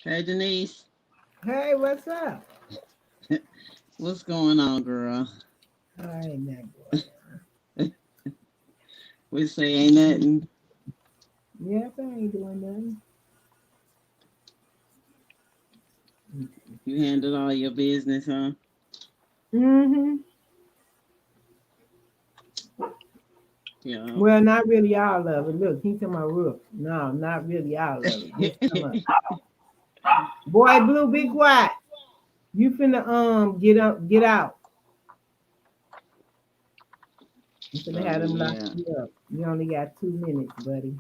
Hey Denise, Hey, what's up? what's going on, girl? I ain't not going We say ain't nothing. on. Yep, I ain't doing nothing. You handled all your business, huh? Mm-hmm. Yeah. Well, not really all of it. Look, he's to my roof. No, not really all of it. Just some of it. Boy, Blue, be quiet. You finna get up, get out. I'm finna Oh have them lock yeah. you up. You only got 2 minutes, buddy.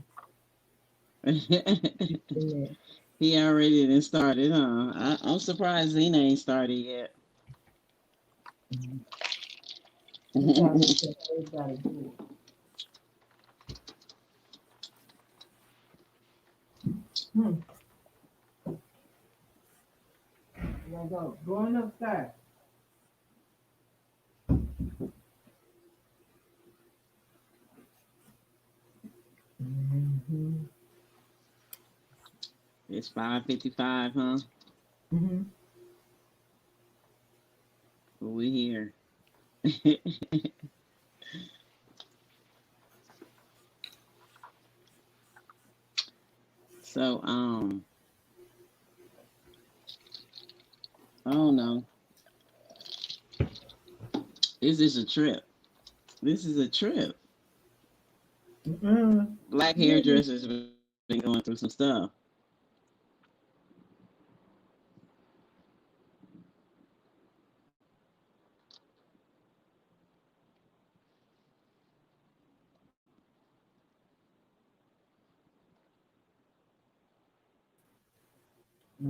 In there. He already done started, huh? I'm surprised Zena ain't started yet. Mhm. That's how they say everybody do it. Hmm. There you go. Going upstairs. Mm-hmm. It's 5:55, huh? Mm-hmm. But we here. So I don't know. This is a trip. This is a trip. Mm-hmm. Black Yeah. hairdressers been going through some stuff.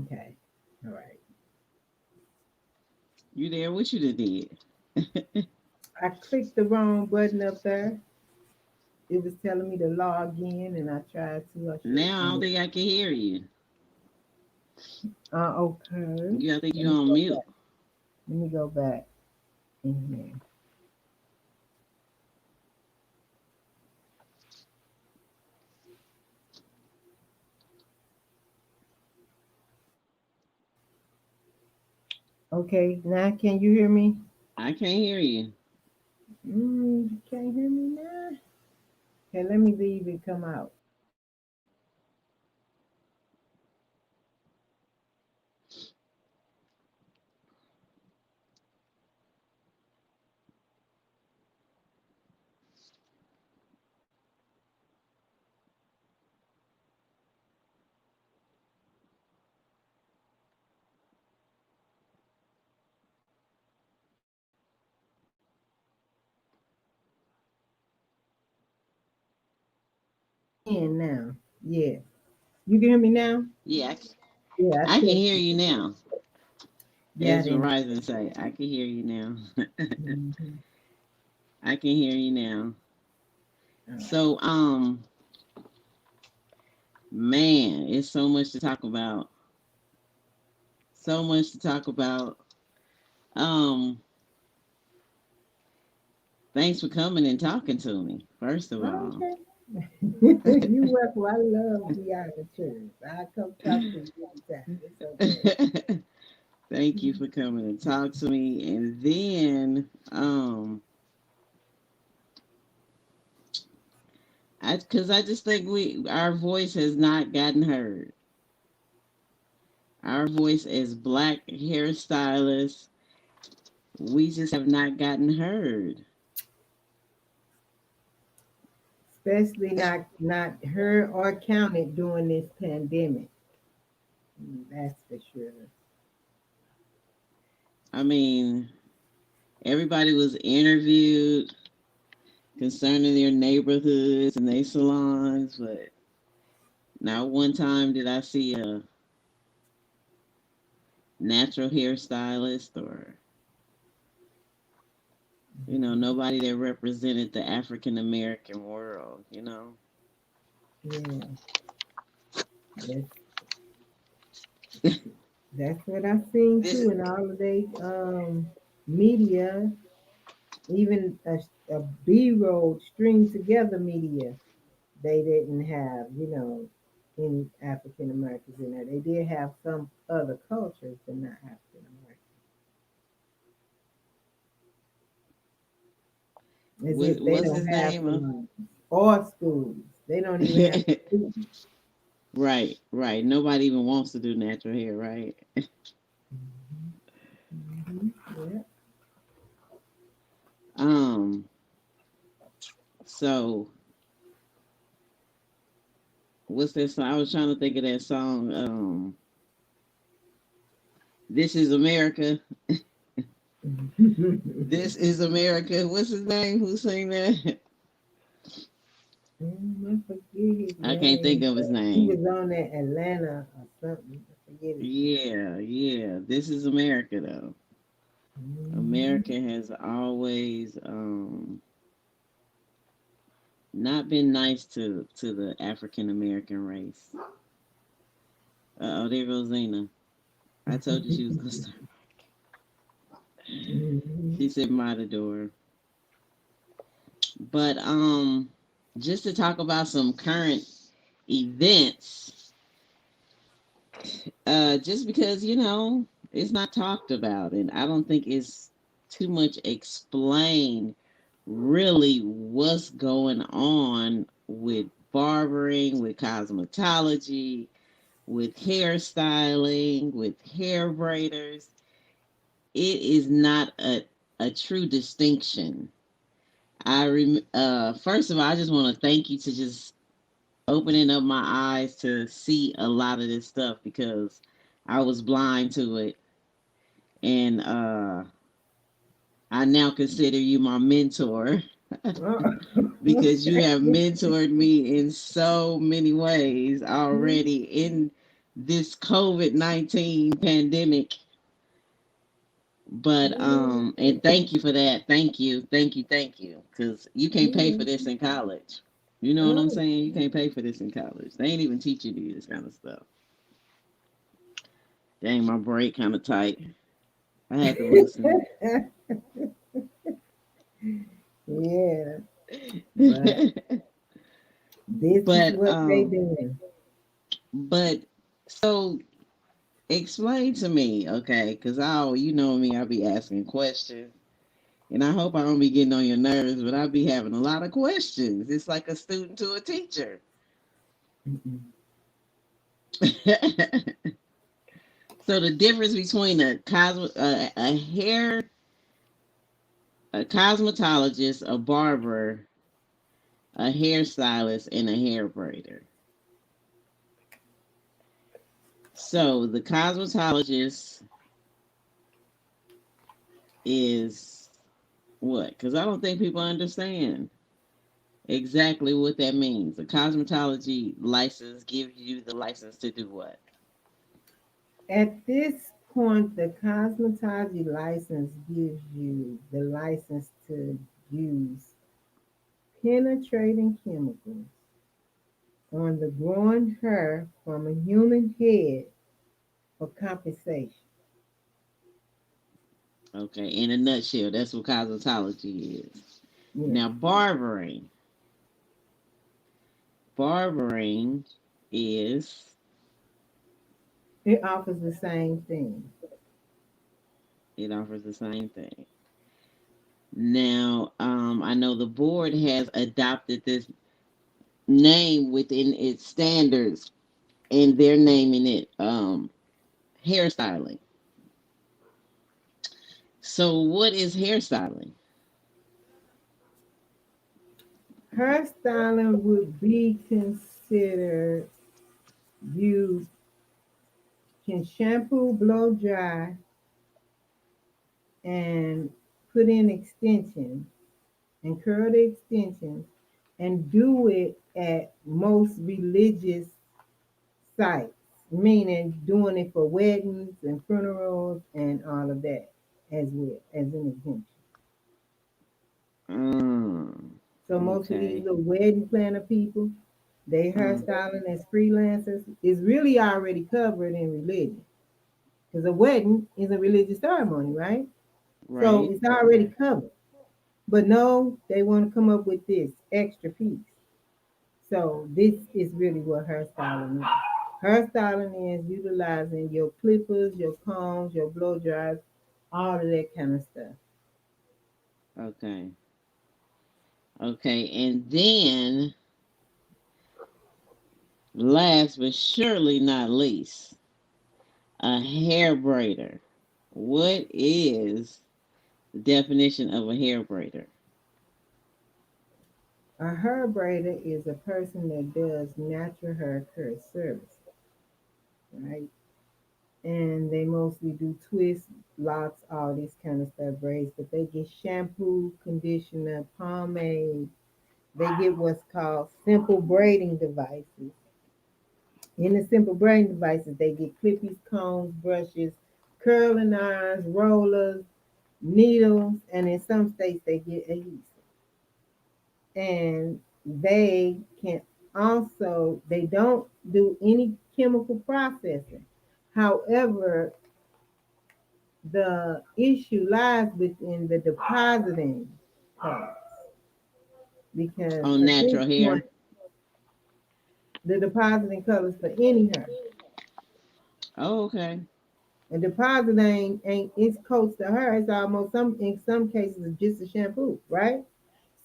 Okay. All right. You there? What you done did? I clicked the wrong button up there. It was telling me to log in, and I tried to. I should Now I don't have. think I can hear you. Okay. You I think Let you me on go mute. back. Let me go back in here. Okay. Now, can you hear me? I can't hear you. You can't hear me now. Okay. Let me leave and come out. In now. Yeah. You can hear me now? Yeah, Yeah. I I can said. hear you now. Yeah. I As didn't. Verizon say, I can hear you now. Mhm. I can hear you now. All right. So, man, it's so much to talk about. So much to talk about. Um, Thanks for coming and talking to me. First of all, Okay. You welcome. I love the auditors. I come talk to you anytime. It's okay. thank you for coming and talk to me. And then, because I just think our voice has not gotten heard. Our voice as black hairstylists, we just have not gotten heard. Especially not heard or counted during this pandemic. That's for sure. I mean, everybody was interviewed concerning their neighborhoods and their salons, but not one time did I see a natural hairstylist or, nobody that represented the African American world. Yeah, that's that's what I seen This too is, in all of the media, even a B-roll string together media. They didn't have. any African Americans in there. They did have some other cultures, but not African Americans. As if they What's don't his have name? salons or schools. They don't even have students. Right, right. Nobody even wants to do natural hair, right? Hmm. Yeah. Um, so what's that song? I was trying to think of that song. This is America. This is America. What's his name? Who sang that? I forget his I can't think name, of his but he name. was on that Atlanta or something. I forget his name. Yeah, yeah. This is America, though. Hmm. America has always not been nice to the African American race. Oh, there goes Zena. I told you she was gonna start. Hmm. She said by the door. But just to talk about some current events, just because it's not talked about, and I don't think it's too much explained really what's going on with barbering, with cosmetology, with hairstyling, with hair braiders. It is not a true distinction. First of all, I just want to thank you to just opening up my eyes to see a lot of this stuff because I was blind to it, and I now consider you my mentor because you have mentored me in so many ways already in this COVID-19 pandemic. But and thank you for that. Thank you, thank you, thank you. Cause you can't pay for this in college. You know what I'm Oh. saying? You can't pay for this in college. They ain't even teaching you this kind of stuff. Dang, my break kind of tight. I had to listen. Yeah, but this is but what they doing. but so explain to me, okay? Cause you know me, I'll be asking questions. And I hope I don't be getting on your nerves, but I'll be having a lot of questions. It's like a student to a teacher. Mm-mm. So the difference between a cosmetologist, a barber, a hairstylist, and a hair braider. So the cosmetologist is what? Because I don't think people understand exactly what that means. A cosmetology license gives you the license to do what? At this point, the cosmetology license gives you the license to use penetrating chemicals on the growing hair from a human head for compensation. Okay, in a nutshell, that's what cosmetology is. Yeah, Now, barbering is it offers the same thing. it offers the same thing. Now, I know the board has adopted this name within its standards, and they're naming it hairstyling. So, what is hairstyling? Hairstyling would be considered you can shampoo, blow dry, and put in extensions and curl the extensions and do it at most religious sites, meaning doing it for weddings and funerals and all of that as well as an exemption. Mm, So most of these okay. little wedding planner people, they Mm, hairstyling as freelancers is really already covered in religion. Because a wedding is a religious ceremony, right? So right. it's already covered. But no, they want to come up with this extra piece. So this is really what hairstyling is. Hairstyling is utilizing your clippers, your combs, your blow dries, all of that kind of stuff. Okay. Okay. And then, last but surely not least, a hair braider. What is the definition of a hair braider? A hair braider is a person that does natural hair care service, right? And they mostly do twists, locks, all this kind of stuff, braids, but they get shampoo, conditioner, pomade. They get what's called simple braiding devices. In the simple braiding devices, they get clippies, combs, brushes, curling irons, rollers, needles, and in some states they get adhesive. And they don't do any chemical processing. However, the issue lies within the depositing part because On at this natural hair? point, the depositing colors for any hair. Oh, okay. And deposit ain't it's coats to her. It's almost some in some cases it's just a shampoo, right?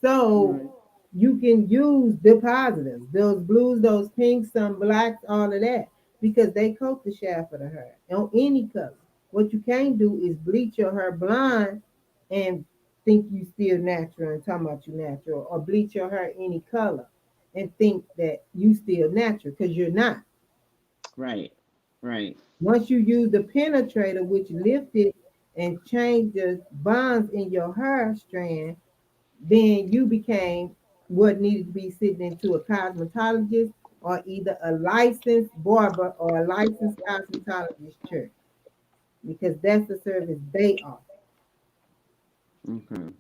So Right. you can use depositors, those blues, those pinks, some blacks, all of that, because they coat the shaft of the hair on any color. What you can't do is bleach your hair blonde and think you still natural and talking about you natural, or bleach your hair any color and think that you still natural because you're not. Right. Right. Once you use the penetrator, which lifted and changed the bonds in your hair strand, then you became what needed to be sitting into a cosmetologist or either a licensed barber or a licensed cosmetologist chair because that's the service they offer. Okay.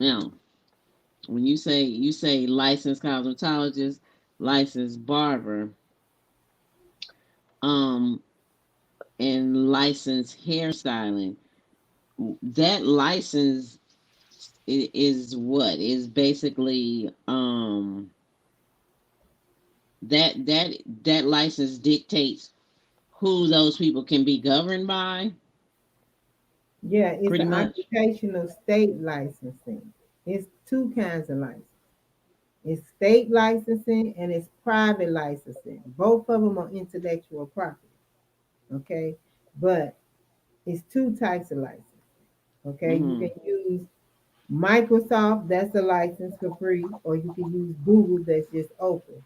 Now, when you say licensed cosmetologist, licensed barber, um, and licensed hairstyling, that license is what is basically that license dictates who those people can be governed by, Yeah, it's pretty an much. occupational state licensing. It's two kinds of license. It's state licensing and it's private licensing. Both of them are intellectual property. Okay, but it's two types of license. Okay, you Hmm. can use Microsoft, that's a license for free, or you can use Google, that's just open.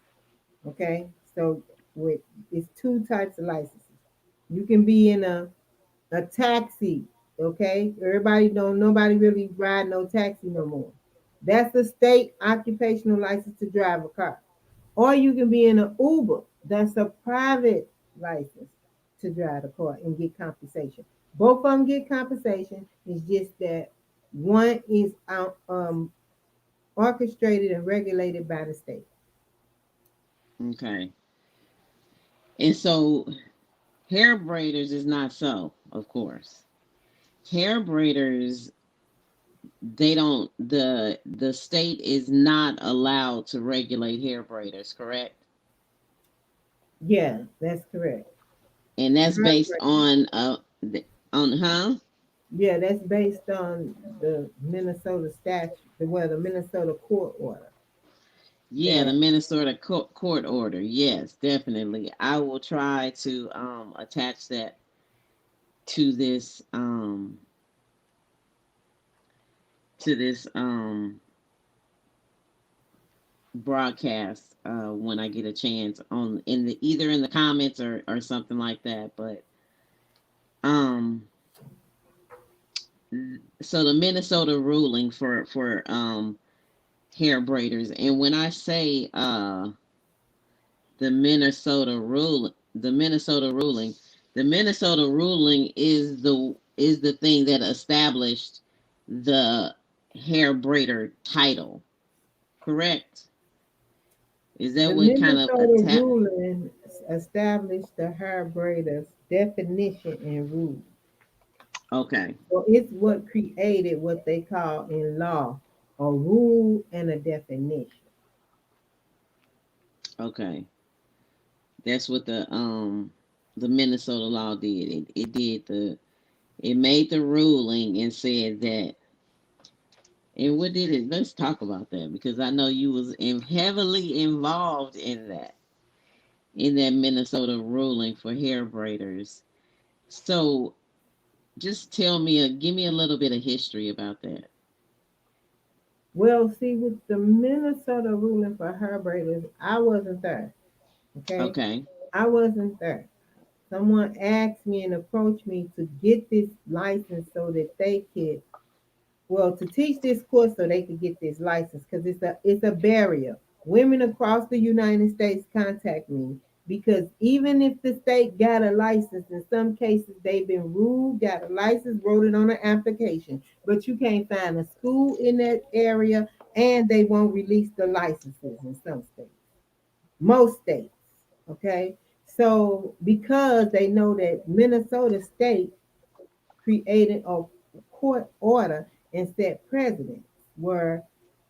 Okay, so with it's two types of licenses. You can be in a taxi. Okay, everybody don't nobody really ride no taxi no more. That's a state occupational license to drive a car. Or you can be in an Uber. That's a private license to drive the car and get compensation. Both of them get compensation. It's just that one is orchestrated and regulated by the state. Okay. And so hair braiders is not so, of course. Hair braiders, they don't the state is not allowed to regulate hair braiders, correct? Yeah, that's correct. And that's based Heartbreaking. on huh? Yeah, that's based on the Minnesota statute, the Minnesota court order. Yeah, the That Minnesota court order. Yes, definitely. I will try to attach that to this broadcast when I get a chance on in the either in the comments or something like that. But um so the Minnesota ruling for hair braiders, and when I say the Minnesota ruling is the thing that established the hair braider title, correct? Is that the what kind of Minnesota attack? ruling established the hair braider's definition and rule. Okay. So it's what created what they call in law a rule and a definition. Okay, that's what the Minnesota law did. It made the ruling and said that. And what did it? Let's talk about that because I know you was heavily involved in that Minnesota ruling for hair braiders. So just give me a little bit of history about that. Well, see, with the Minnesota ruling for hair braiders, I wasn't there. Okay, Okay, I wasn't there. Someone asked me and approached me to get this license so that they could, well, to teach this course so they could get this license because it's a barrier. Women across the United States contact me because even if the state got a license, in some cases they've been ruled, got a license, wrote it on an application, but you can't find a school in that area and they won't release the licenses in some states, most states. Okay. So because they know that Minnesota State created a court order and set precedents where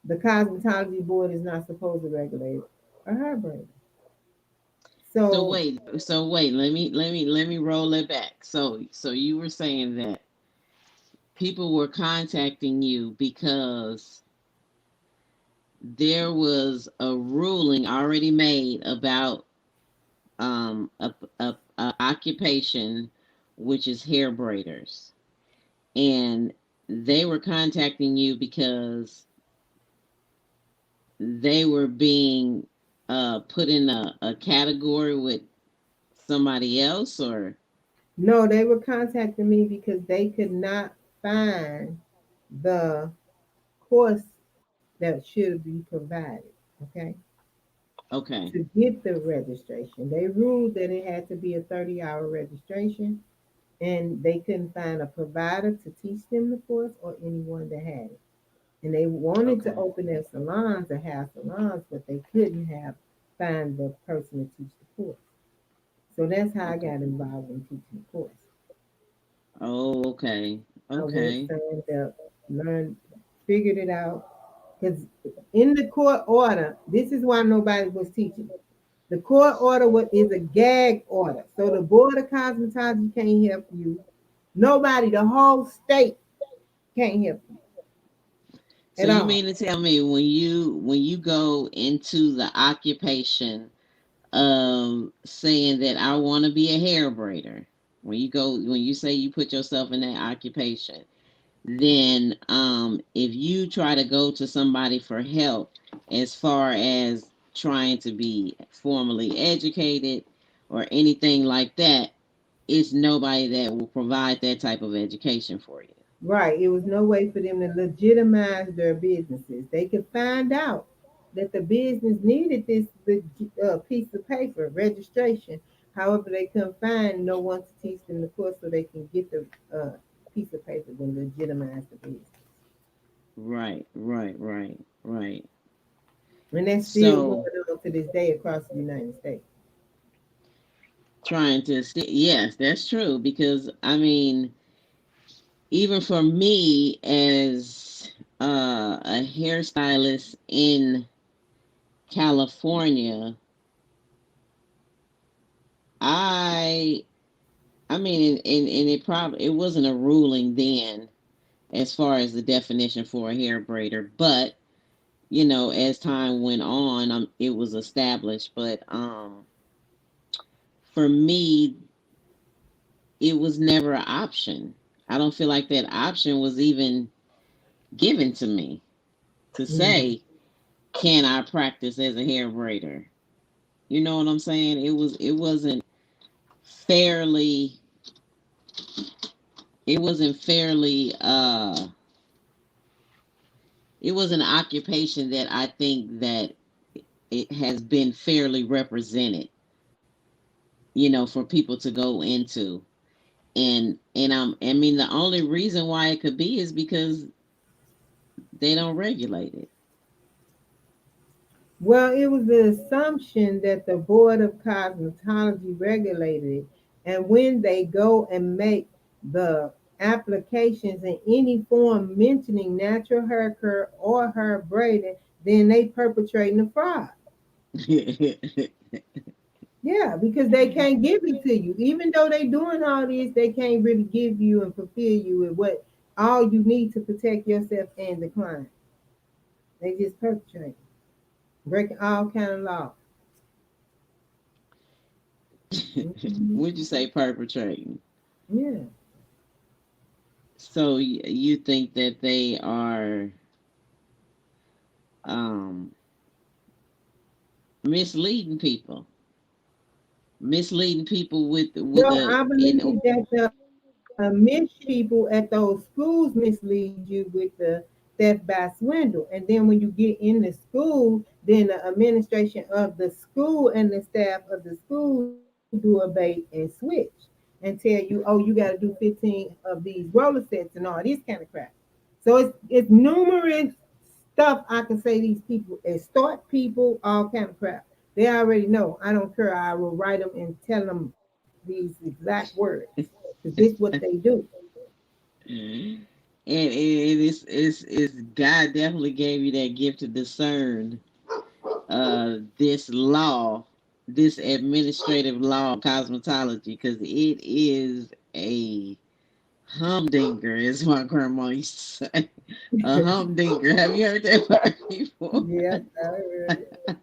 the cosmetology board is not supposed to regulate a hair braid. so So wait, let me roll it back. So you were saying that people were contacting you because there was a ruling already made about a occupation, which is hair braiders, and they were contacting you because they were being put in a category with somebody else, or no, they were contacting me because they could not find the course that should be provided. Okay. okay, To get the registration. They ruled that it had to be a 30-hour registration and they couldn't find a provider to teach them the course or anyone that had it. And they wanted to okay, open their salons or have salons, but they couldn't find the person to teach the course. So that's how I okay. got involved in teaching the course. Oh, okay, I went, okay, signed up, learned, figured it out. Because in the court order, this is why nobody was teaching. The court order is a gag order. So the Board of Cosmetology can't help you. Nobody, the whole state can't help you so at you all. mean to tell me when you go into the occupation of saying that I want to be a hair braider, when you say you put yourself in that occupation, then if you try to go to somebody for help as far as trying to be formally educated or anything like that, it's nobody that will provide that type of education for you. Right. It was no way for them to legitimize their businesses. They could find out that the business needed this piece of paper, registration. However, they couldn't find no one to teach them the course so they can get the piece of paper to legitimize the business. Right, right, right, right. And that's still going So on to this day across the United States. trying to yes, that's true because I mean, even for me as a hairstylist in California, I I mean, and it wasn't a ruling then as far as the definition for a hair braider, but as time went on, it was established. But for me, it was never an option. I don't feel like that option was even given to me to Mhm. say, can I practice as a hair braider? You know what I'm saying? It wasn't fairly it wasn't fairly it was an occupation that I think that it has been fairly represented, for people to go into. I mean the only reason why it could be is because they don't regulate it. Well, it was the assumption that the Board of Cosmetology regulated it. And when they go and make the applications in any form mentioning natural hair care or hair braiding, then they perpetrating the fraud. Yeah, because they can't give it to you. Even though they doing all this, they can't really give you and fulfill you with what all you need to protect yourself and the client. They just perpetrate, breaking all kind of law. Mhm. Would you say perpetrating? Yeah. So you think that they are um, misleading people, misleading people with No, a I in believe that the mis people at those schools mislead you with the theft by swindle. And then when you get in the school, then the administration of the school and the staff of the school do a bait and switch and tell you, oh, you got to do 15 of these roller sets and all this kind of crap. So it's numerous stuff I can say these people extort people, all kind of crap. They already know. I don't care. I will write them and tell them these exact words because this what they do. and it's God definitely gave you that gift to discern this law, this administrative law of cosmetology, because it is a humdinger, as my grandma used to say. A humdinger. Have you heard that word before? Yeah, I heard it.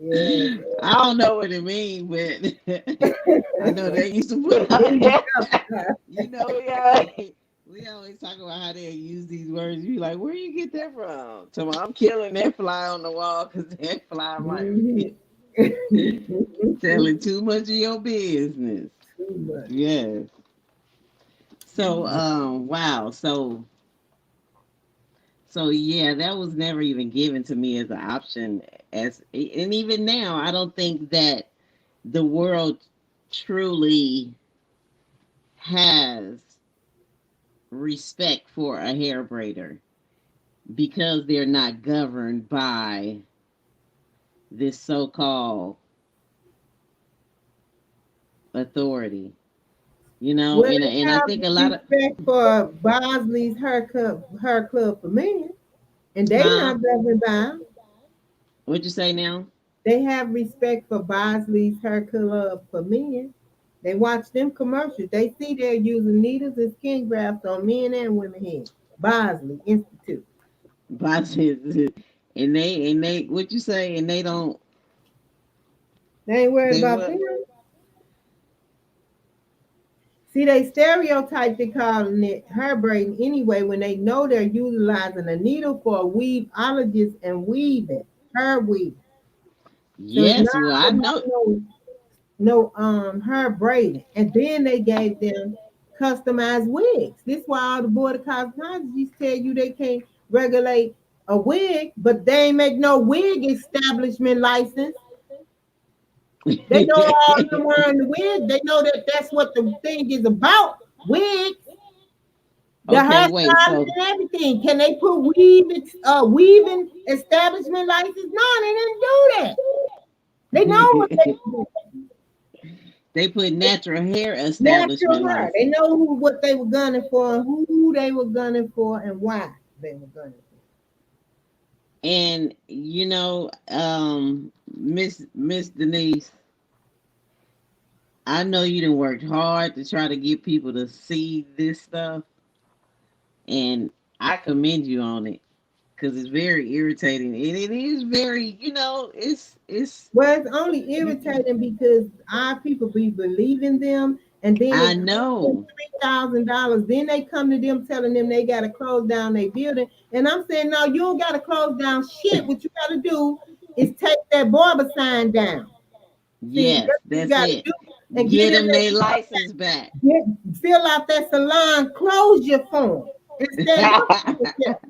Yeah. I don't know what it means, but I know they used to put Here out you there. go. You know, we always talk about how they use these words. You like, where you get that from? So I'm killing that fly on the wall because that fly might Mhm. be telling too much of your business. Too much. Yes. So, wow. So yeah, that was never even given to me as an option. And even now, I don't think that the world truly has respect for a hair braider because they're not governed by this so-called authority. You know, Well, and they I have think a lot of respect for Bosley's hair club for men, and they huh? not governed by 'em. What'd you say now? They have respect for Bosley's hair club for men. They watch them commercials. They see they're using needles and skin grafts on men and women head. Bosley Institute. Bosses, and they what you say, and they don't They ain't worried they about what? them. See, they stereotype they calling it hair braiding anyway when they know they're utilizing a needle for a weaveologist and weaving, hair weaving. So it's Yes, not well I about know. no hair braiding. And then they gave them customized wigs. This is why all the board of cosmetologists tell you they can't regulate a wig, but they ain't make no wig establishment license. They know all of them wearing the wig. They know that that's what the thing is about. Wigs, the Okay, wait. hairstyles So and everything. Can they put weaving establishment license? No, they didn't do that. They know what they they do. put natural hair establishment Natural hair. They license. know what they were gunning for, and who they were gunning for, and why they were gunning for. And Miss Denise, I know you done worked hard to try to get people to see this stuff, and I commend you on it because it's very irritating, and it is very, it's Well, it's only irritating because our people be believing them, and then I it costs them know. $3,000. Then they come to them telling them they got to close down their building, and I'm saying, no, you don't got to close down shit. What you got to do is take that barber sign down. See, Yes, that's what you that's got to it. do, and get Get them them their that license back. fill out that salon closure form and stand up for yourself.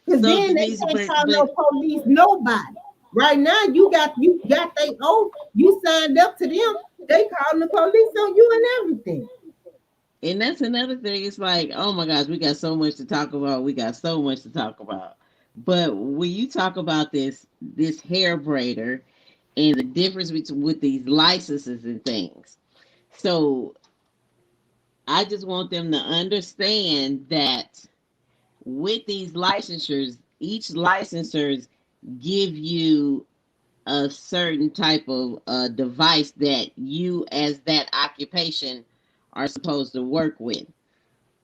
Because So then they Denise, can't but call but no police, nobody. Right now, you got they oath. You signed up to them. They calling the police on you and everything. and that's another thing. It's like, oh my gosh, we got so much to talk about. We got so much to talk about. But when you talk about this hair braider and the difference between with these licenses and things, so I just want them to understand that with these licensures, each licensors give you. a certain type of device that you, as that occupation, are supposed to work with.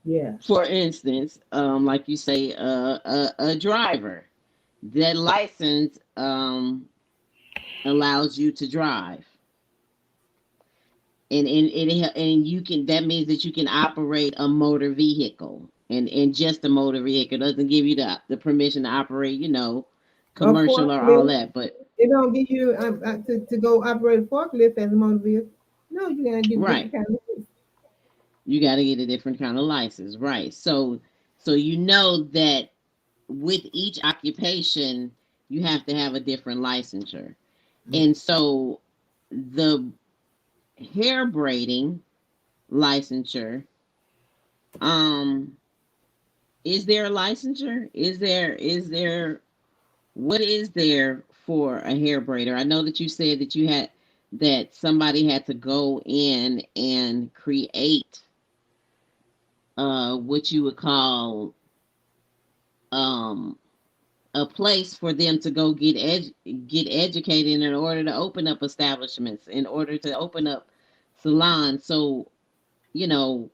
Yeah. For instance, like you say, a driver. That license allows you to drive, and you can. That means that you can operate a motor vehicle, and just a motor vehicle doesn't give you the permission to operate, A commercial or all forklift. that. But They don't give you to go operate a forklift as a motor vehicle. No, you gotta get a different right, kind of. you got to get a different kind of license, right? So you know that with each occupation, you have to have a different licensure, and so the hair braiding licensure, um is there a licensure? Is there what is there for a hair braider? I know that you said that you had that somebody had to go in and create what you would call um a place for them to go get educated in order to open up establishments, in order to open up salons. So, you know,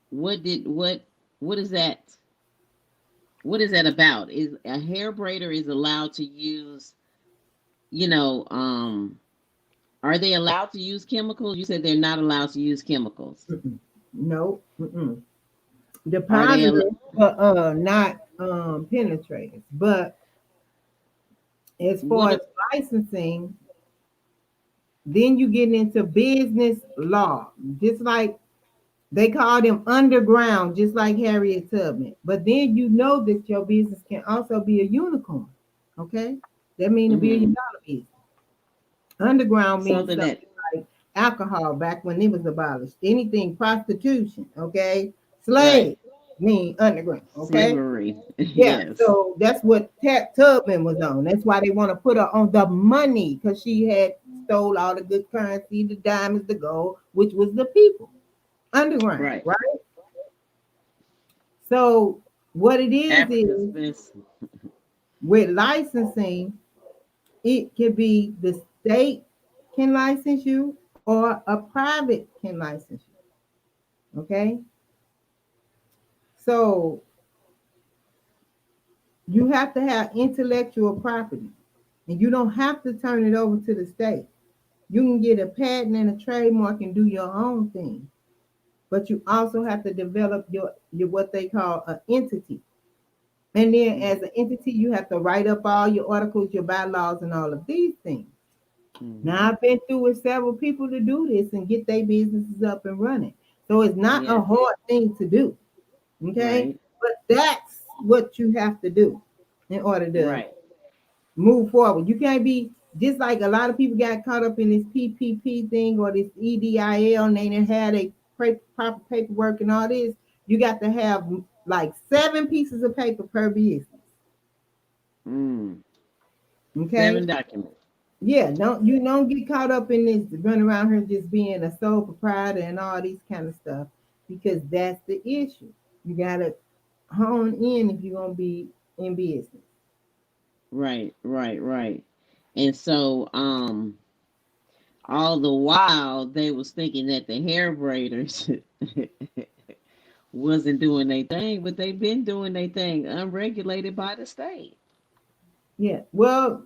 what did what is that what is that about? Is a hair braider is allowed to use, you know, are they allowed to use chemicals? You said they're not allowed to use chemicals. Mm-mm. No. Mm-mm. Are they Depositors, but not penetrators. But as far what as licensing, then you get into business law, just like they call them underground, just like Harriet Tubman. But then you know that your business can also be a unicorn. Okay, that means a billion mhm, dollar business. Underground means something that something like alcohol back when it was abolished. Anything prostitution, okay? right, Slave mean underground, okay? slavery. Yeah, Yes. so that's what Tubman was on. That's why they want to put her on the money because she had stole all the good currency, the diamonds, the gold, which was the people underground, Right. right? So what it African is Spence. with licensing, it can be the state can license you or a private can license you. Okay. So you have to have intellectual property and you don't have to turn it over to the state. You can get a patent and a trademark and do your own thing. But you also have to develop your what they call an entity. And then as an entity, you have to write up all your articles, your bylaws, and all of these things. Now Mm-hmm. I've been through with several people to do this and get their businesses up and running. So it's not a Yes. hard thing to do. Okay. Right. But that's what you have to do in order to Right. move forward. You can't be just like a lot of people got caught up in this PPP thing or this EDIL and they didn't have a proper paperwork and all this. You got to have like 7 pieces of paper per business. Mm. Okay. 7 documents. Yeah, don't get caught up in this run around here just being a sole proprietor and all these kind of stuff because that's the issue. You gotta hone in if you're gonna be in business. Right. Right. Right. And so, all the while they was thinking that the hair braiders wasn't doing their thing, but they've been doing their thing unregulated by the state. Yeah. Well,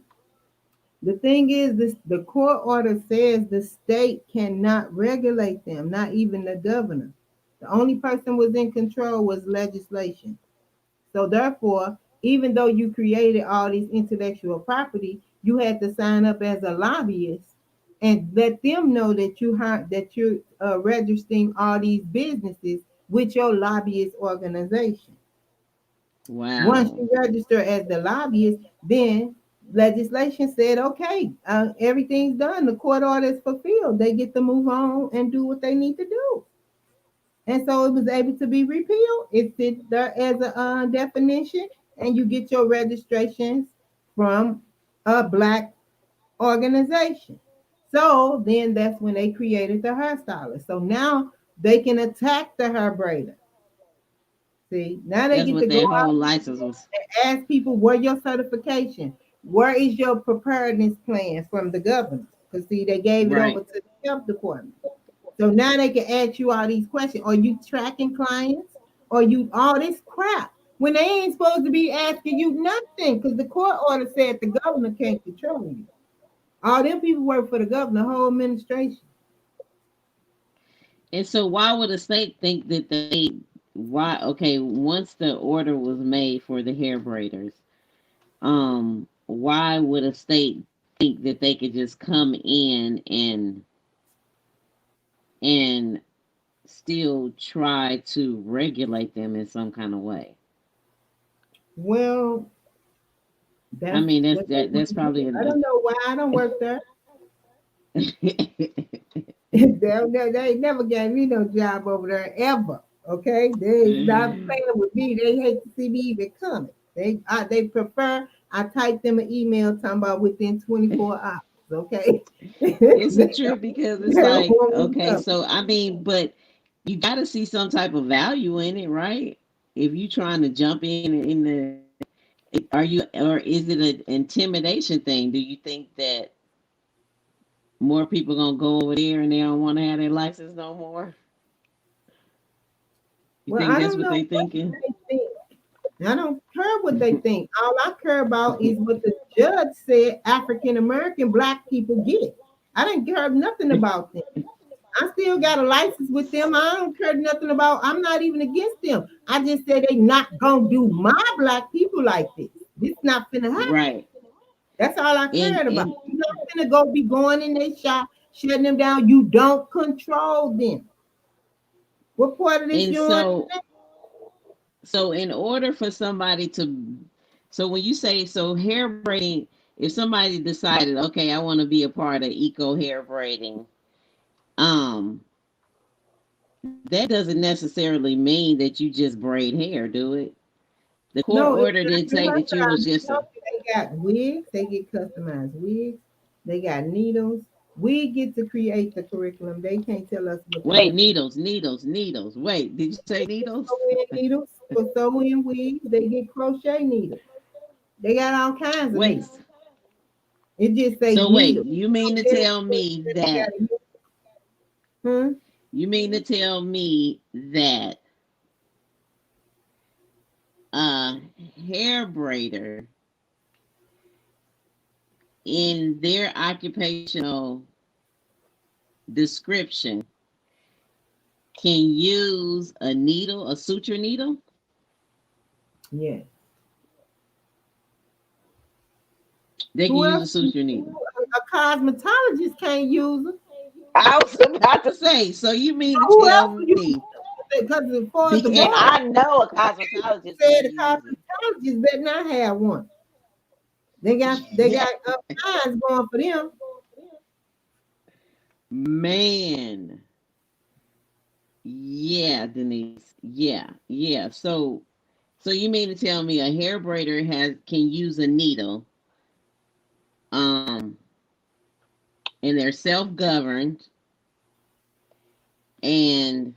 the thing is, this the court order says the state cannot regulate them, not even the governor. The only person was in control was legislation. So therefore, even though you created all these intellectual property, you had to sign up as a lobbyist and let them know that you're registering all these businesses with your lobbyist organization. Once Wow. you register as the lobbyist, then legislation said, okay, everything's done. The court order is fulfilled. They get to move on and do what they need to do. And so it was able to be repealed. It's there as a definition, and you get your registrations from a black organization. So then that's when they created the hairstylist. So now they can attack the hair braider. See, now they That's get to what go that out whole license was. and ask people where your certification. Where is your preparedness plan from the governor? Because see, they gave it over Right. to the health department. So now they can ask you all these questions. Are you tracking clients? Or you all this crap? When they ain't supposed to be asking you nothing, because the court order said the governor can't control you. All them people work for the governor, the whole administration. And so why would a state think that why okay, once the order was made for the hair braiders, why would a state think that they could just come in and still try to regulate them in some kind of way? Well, I that's mean, what they want that's to do. probably I don't know why I don't work there. a They never gave me no job over there ever. Okay, they not playing with me. They hate to see me even coming. They prefer I type them an email talking about within 24 hours. Okay, it's a trip because they it's don't like, want me okay, coming. so I mean, but you got to see some type of value in it, right? If you trying to jump in the, are you, or is it an intimidation thing? Do you think that more people gonna go over there and they don't want to have their license no more? You Well, think I that's don't what know they what thinking? they think. I don't care what they think. All I care about is what the judge said African American black people get. I didn't care nothing about them. I still got a license with them. I don't care nothing about. I'm not even against them. I just said they not gonna do my black people like this. This not finna happen. Right. That's all I And cared about. and You're not finna go be going in their shop, shutting them down. You don't control them. What part of this and you so understand? so in order for somebody to, so when you say so hair braiding, if somebody decided, okay, I want to be a part of eco hair braiding, um that doesn't necessarily mean that you just braid hair, do it? The court No, it's order not didn't the say that you hairstyle. was just a, They got wigs. They get customized wigs. They got needles. We get to create the curriculum. They can't tell us what to wait, do. needles. Wait, did you say They get needles? sewing needles for sewing wigs. They get crochet needles. They got all kinds of Wait, needles. It just say so wait, needles. you mean to They tell me that, got a- Hmm? you mean to tell me that a hair braider in their occupational description can use a needle, a suture needle? Yeah. They can Who use else? a suture needle. A cosmetologist can't use them. I was about to say, so you mean to Who else tell will you me, because as far as the and bar I know a cosmetologist said, can the use it. cosmetologist better not have one. They got eyes going for them. Man, yeah, Denise, yeah. So you mean to tell me a hair braider can use a needle, um, and they're self-governed, and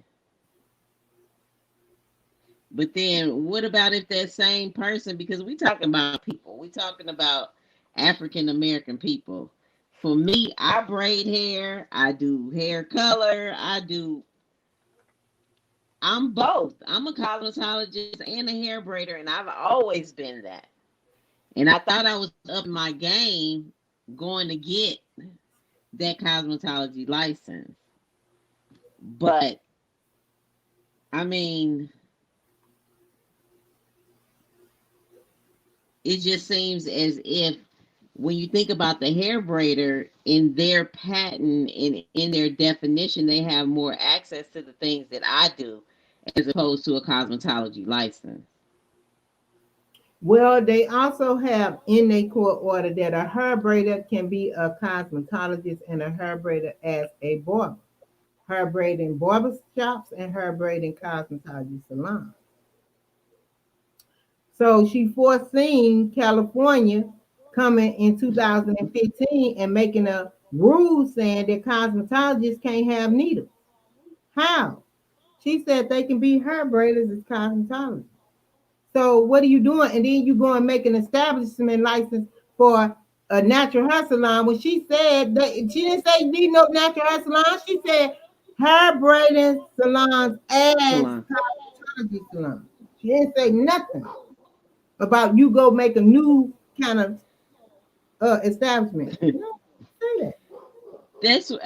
but then what about if that same person, because we talking about people, we talking about African American people. For me, I braid hair, I do hair color, I'm both. I'm a cosmetologist and a hair braider, and I've always been that. And I thought I was up my game going to get that cosmetology license. But I mean, it just seems as if when you think about the hair braider in their patent and in their definition, they have more access to the things that I do as opposed to a cosmetology license. Well, they also have in their court order that a hair braider can be a cosmetologist and a hair braider as a barber. Hair braiding barber shops and hair braiding cosmetology salons. So she foreseen California coming in 2015 and making a rule saying that cosmetologists can't have needles. How? She said they can be hair braiders as cosmetologists. So what are you doing? And then you go and make an establishment license for a natural hair salon when she said that she didn't say need no natural hair salon. She said hair braiding salons as Salon. cosmetology salons. She didn't say nothing about you go make a new kind of establishment. No, say that. So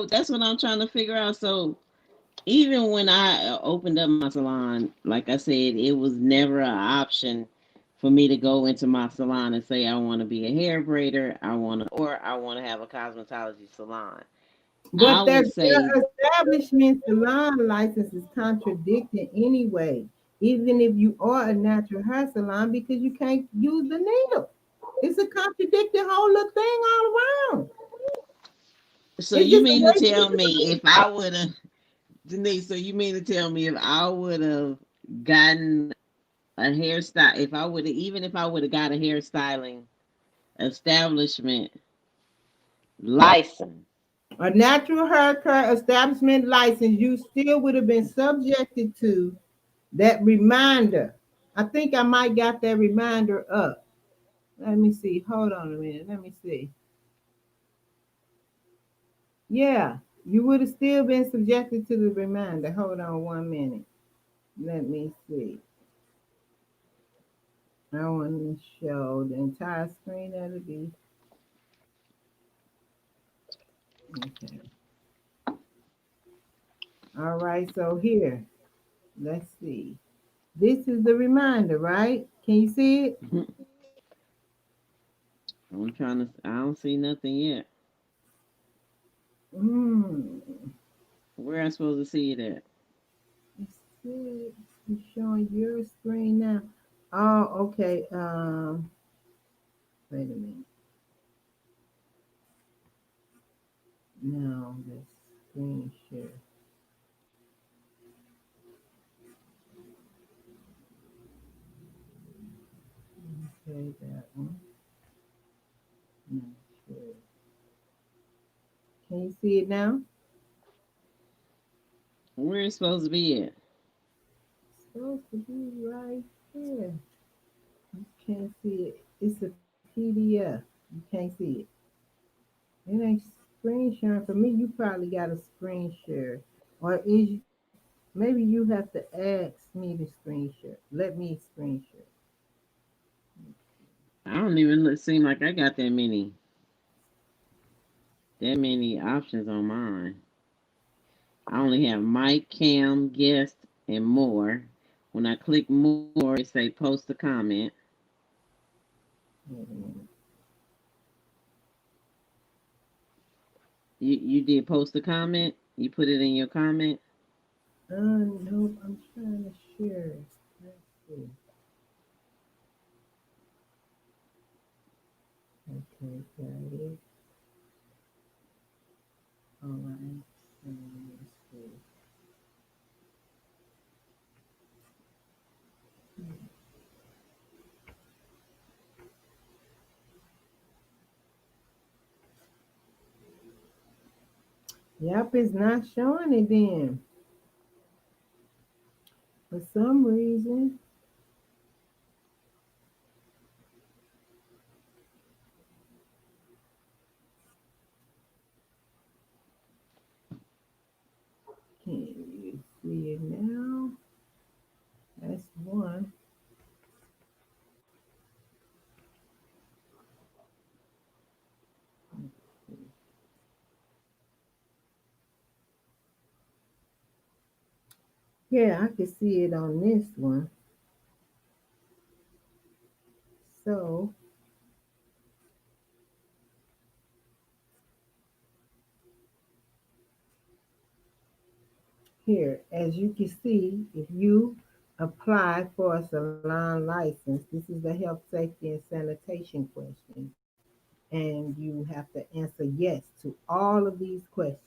that's what I'm trying to figure out. So even when I opened up my salon, like I said, it was never an option for me to go into my salon and say I want to be a hair braider, I want to have a cosmetology salon. I But would say their establishment salon license is contradicting anyway, even if you are a natural hair salon because you can't use the needle. It's a contradicting whole little thing all around. so It's you just a mean to way tell people me if I would have Denise, so you mean to tell me if I would have gotten a hairstyle if I would have even if I would have got a hairstyling establishment license. a natural hair care establishment license, you still would have been subjected to that reminder. I think I might got that reminder up. Let me see. Hold on a minute. Let me see. Yeah, you would have still been subjected to the reminder. Hold on 1 minute. Let me see. I want to show the entire screen. That'll be okay. All right. So here, let's see. This is the reminder, right? Can you see it? I'm trying to I don't see nothing yet. Mm. Where I supposed to see it at? It's good. It's showing your screen now. Oh, okay. Wait a minute. No, the screen share. Okay, that one. No, share. Can you see it now? Where it's supposed to be at? It's supposed to be right there. You can't see it. It's a PDF. You can't see it. It ain't screen sharing for me. You probably got a screen share, or is maybe you have to ask me to screen share. Let me screen share. I don't even seem like I got that many options on mine. I only have mic, cam, guest, and more. When I click more, it say post a comment. Wait a minute. You did post a comment. You put it in your comment. Nope. I'm trying to share. Let's see. Okay, got it. All right. Let's see. Yep, it's not showing it then. For some reason, can you see it now? That's one. Yeah, I can see it on this one. So here, as you can see, if you apply for a salon license, this is the health, safety, and sanitation question, and you have to answer yes to all of these questions.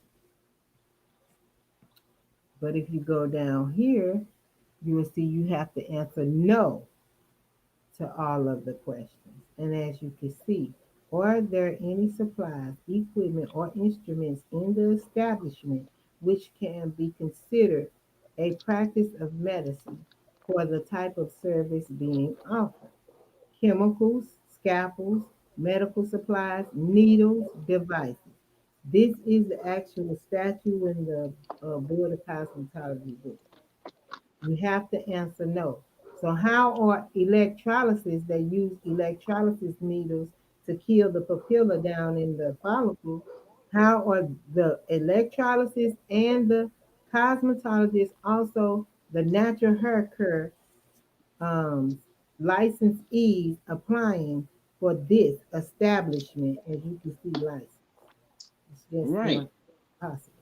But if you go down here, you will see you have to answer no to all of the questions. And as you can see, are there any supplies, equipment, or instruments in the establishment which can be considered a practice of medicine for the type of service being offered? Chemicals, scalpels, medical supplies, needles, devices. This is the actual statute in the Board of Cosmetology book. You have to answer no. So how are electrolysis, they use electrolysis needles to kill the papilla down in the follicle. How are the electrolysis and the cosmetologist also the natural hair care um, licensees applying for this establishment, as you can see, license. It's just Right. not possible.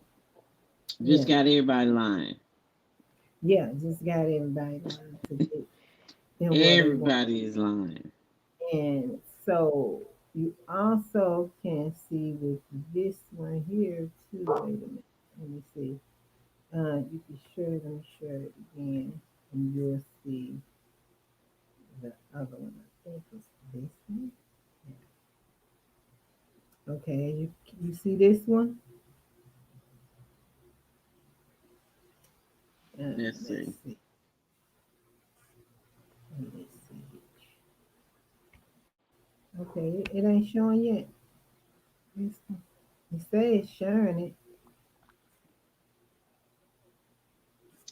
Just Yeah, got everybody lying. yeah, just got everybody lying to get them where they want. Everybody is lying. And so you also can see with this one here too. Wait a minute. Let me see. You can share it. Let me share it again, and you'll see the other one. I think it's this one. Okay, you see this one? Let's Let's see. see. Let me see. Okay, it ain't showing yet. It says sharing it.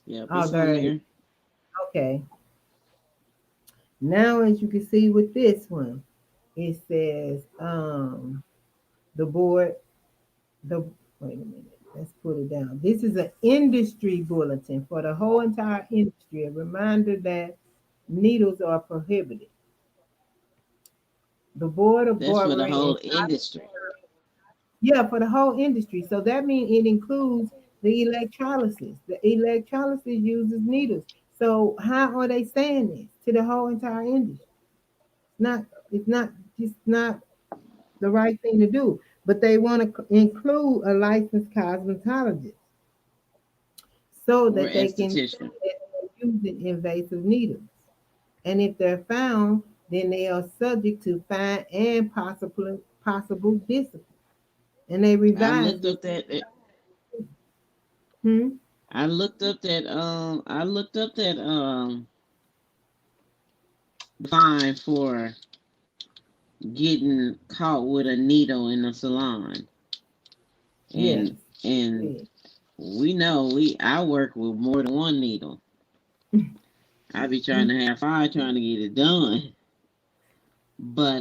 Yep, Oh, it's on there it is. there. Okay. Now, as you can see with this one, it says the board. The Wait a minute. Let's put it down. This is an industry bulletin for the whole entire industry. A reminder that needles are prohibited. The board of That's for the barbering and whole industry. yeah, for the whole industry. So that means it includes the electrolysis. The electrolysis uses needles. So how are they saying this to the whole entire industry? Not it's not just not the right thing to do. But they want to include a licensed cosmetologist so Or that they can say esthetician. that they're using invasive needles. And if they're found, then they are subject to fine and possible discipline. And they I revise looked this. up that. Hmm? I looked up that fine for getting caught with a needle in a salon. Yes. And Yes. we know I work with more than one needle. I be trying to have five trying to get it done. But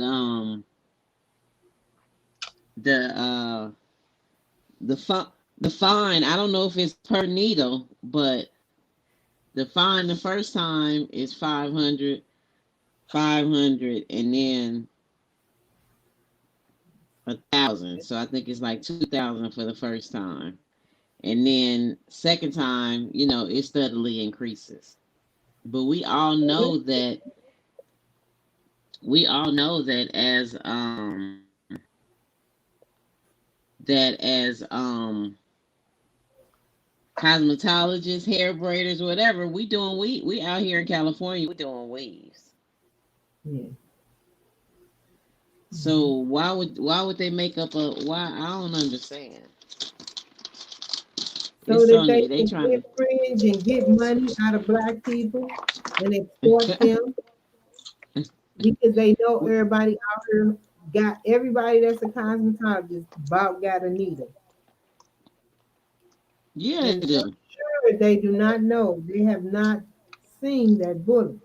the the fi- the fine, I don't know if it's per needle, but the fine the first time is 500, 500, and then 1,000. So I think it's like 2,000 for the first time. And then second time, it steadily increases. But we all know that as cosmetologists, hair braiders, whatever, we out here in California, we doing weaves. Yes. So Mhm. why would they make up a why? I don't understand. So It's that on they there. They can trying infringe and get money out of black people and extort to. them because they know everybody out here got everybody that's a cosmetologist about got a needle. Yeah, they And I'm do. sure they do not know. They have not seen that bullet.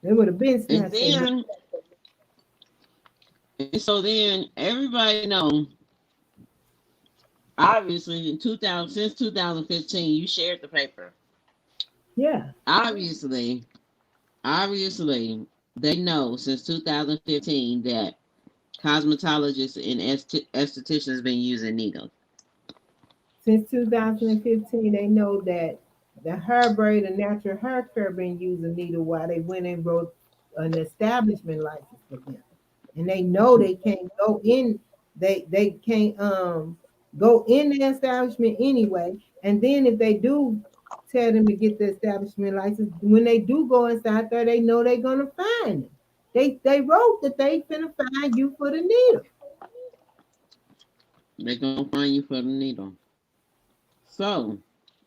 They would have been And snatched their then and so then everybody know. Obviously, in 2000 since 2015, you shared the paper. yeah. Obviously, they know since 2015 that cosmetologists and estheticians been using needles. Since 2015, they know that the hair braid and natural hair care been using needle while they went and wrote an establishment license for them. And they know they can't go in, they can't go in the establishment anyway. And then if they do tell them to get the establishment license, when they do go inside there, they know they're gonna find them. They wrote that they finna find you for the needle. They gonna find you for the needle. So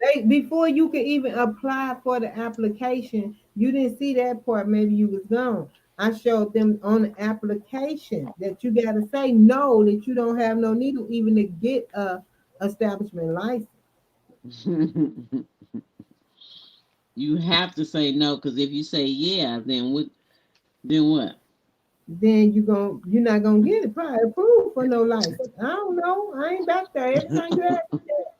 They before you could even apply for the application, you didn't see that part. Maybe you was gone. I showed them on the application that you got to say no, that you don't have no needle even to get a establishment license. You have to say no, because if you say yeah, then what? Then what? Then you're not gonna get it probably approved for no license. I don't know. I ain't back there. Every time you ask me that,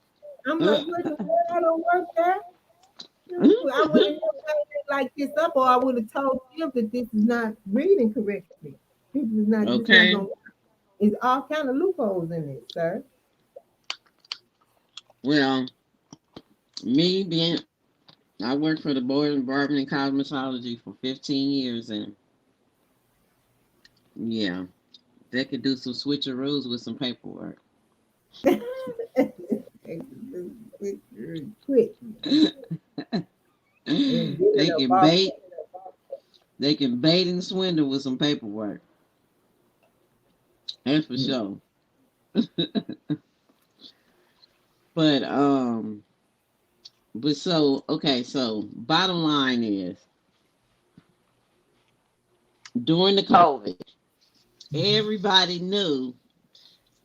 I'm like, what the world? I don't work there. I would have never made it like this up, or I would have told them that this is not reading correctly. This is not. This not Okay. gonna. It's all kind of loopholes in it, sir. Well, me being, I worked for the Board of Barbering and Cosmetology for 15 years, and yeah, they could do some switcheroos with some paperwork. Quick and get it They up can off. bait. They can bait and swindle with some paperwork. That's for sure. But but so okay, so bottom line is during the COVID, everybody knew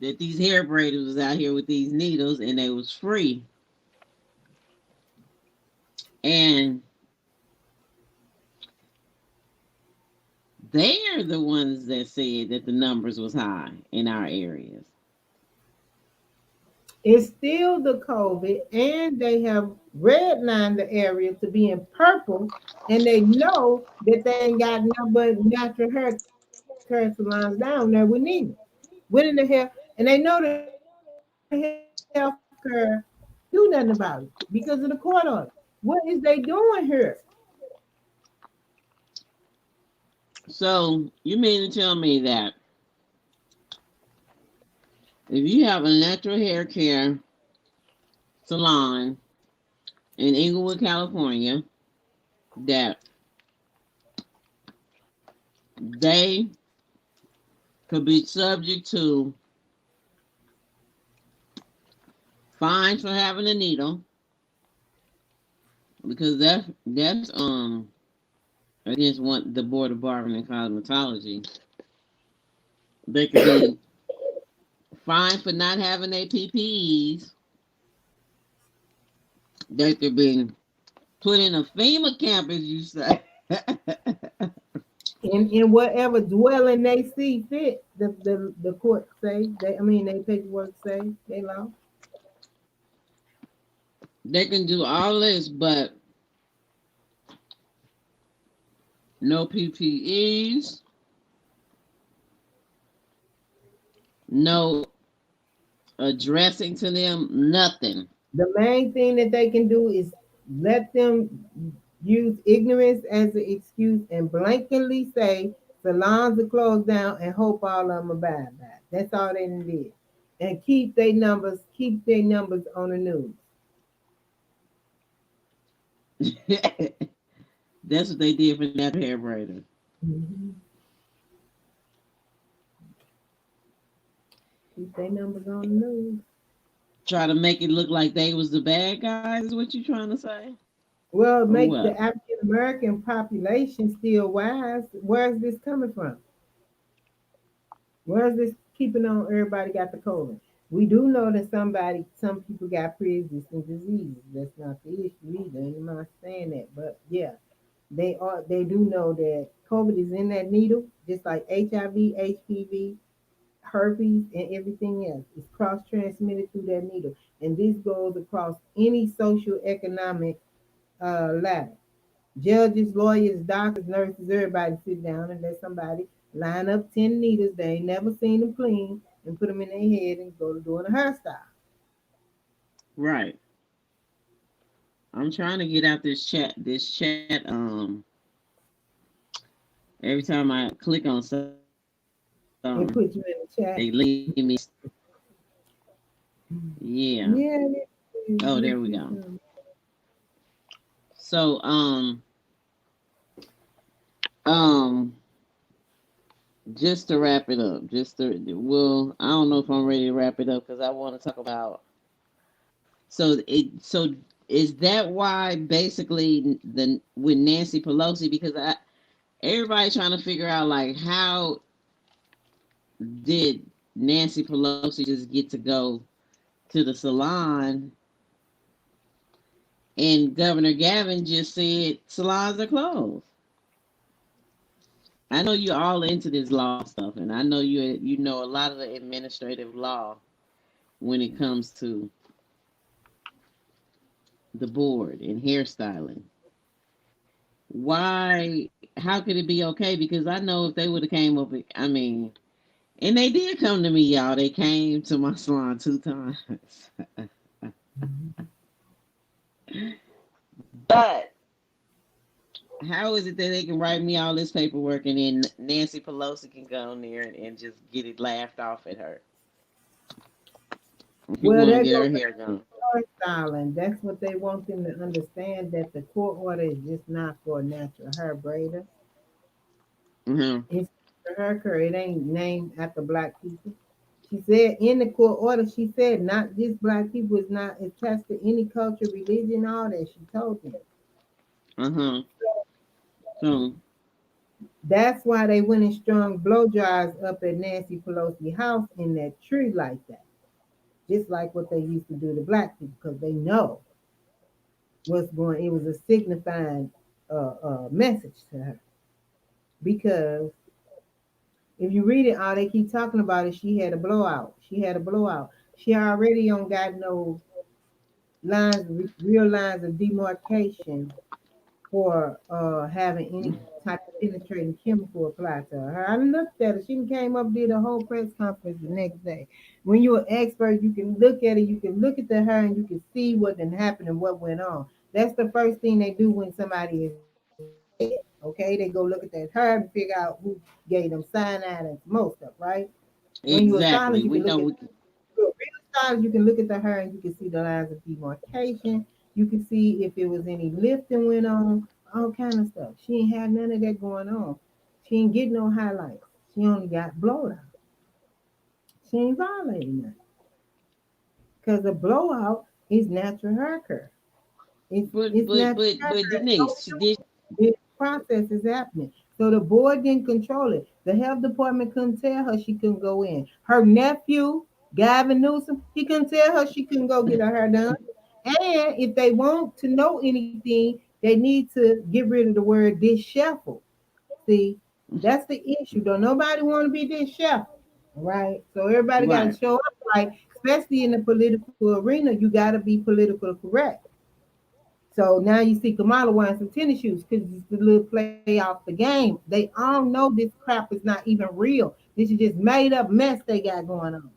that these hair braiders was out here with these needles and they was free. And they're the ones that said that the numbers was high in our areas. It's still the COVID, and they have redlined the area to be in purple, and they know that they ain't got nothing but natural hair salons down there with needles. What in the hell? And they know the healthcare do nothing about it because of the court order. What is they doing here? So you mean to tell me that if you have a natural hair care salon in Inglewood, California, that they could be subject to fines for having a needle because that's against one the Board of Barbering and Cosmetology. They could be fined for not having their PPEs. They could be put in a FEMA camp, as you say. In whatever dwelling they see fit, the court say they. I mean, they paperwork say they law. They can do all this, but no PPEs, no addressing to them, nothing. The main thing that they can do is let them use ignorance as an excuse and blankly say salons are closed down and hope all of them abide by it. That's all they did. And keep their numbers on the news. That's what they did for natural hair braiders. Mhm. Keep their numbers on the news. Try to make it look like they was the bad guys, is what you trying to say? Well, Or make what? the African American population still wise. Where's this coming from? Where's this keeping on? Everybody got the COVID. We do know that some people got pre-existing diseases. That's not the issue either. I'm not saying that, but yeah, they are. They do know that COVID is in that needle, just like HIV, HPV, herpes, and everything else. It's cross-transmitted through that needle, and this goes across any social economic ladder. Judges, lawyers, doctors, nurses, everybody sit down and let somebody line up 10 needles they ain't never seen them clean and put them in their head and go to doing a hairstyle. Right. I'm trying to get out this chat. Every time I click on something, It puts you in they the chat. leave me. Yeah. Yeah, Oh, there we go. So, um, just to wrap it up, well, I don't know if I'm ready to wrap it up because I want to talk about. So is that why basically the with Nancy Pelosi because everybody trying to figure out like how did Nancy Pelosi just get to go to the salon and Governor Gavin just said salons are closed. I know you're all into this law stuff, and I know you know a lot of the administrative law when it comes to the board and hairstyling. Why? How could it be okay? Because I know if they would have came up, I mean, and they did come to me, y'all. They came to my salon 2 times. But how is it that they can write me all this paperwork and then Nancy Pelosi can go on there and just get it laughed off at her? If you Well, want to that get goes her back hair done. to hairstyling. That's what they want them to understand, that the court order is just not for a natural hair braider. Hmm. It's for hair care. It ain't named after black people. She said in the court order, she said not just black people, is not attached to any culture, religion, all that. She told them. Uh-huh. So That's why they went and strung blow dries up at Nancy Pelosi house in that tree like that. Just like what they used to do to black people, because they know what's going. It was a signifying message to her. Because if you read it, all they keep talking about is she had a blowout. She had a blowout. She already don't got no lines, real lines of demarcation for having any type of penetrating chemical applied to her. I looked at her. She came up, did a whole press conference the next day. When you're an expert, you can look at it, you can look at the hair, and you can see what done happened and what went on. That's the first thing they do when somebody is dead. Okay, they go look at that hair and figure out who gave them cyanide and most stuff, right? When you're a stylist, you can exactly. look We at know we you're a real stylist, you can look at the hair and you can see the lines of demarcation. You can see if it was any lifting went on, all kind of stuff. She ain't had none of that going on. She ain't get no highlights. She only got blowout. She ain't violating that. Because a blowout is natural hair care. It's natural hair but care. Denise, she did. This process is happening. So the board didn't control it. The health department couldn't tell her she couldn't go in. Her nephew, Gavin Newsom, he couldn't tell her she couldn't go get her hair done. And if they want to know anything, they need to get rid of the word disheveled. See, that's the issue. Don't nobody want to be disheveled. Right? So everybody got to Right. show up right, especially in the political arena. You got to be political correct. So now you see Kamala wearing some tennis shoes because it's the little play off the game. They all know this crap is not even real. This is just made up mess they got going on.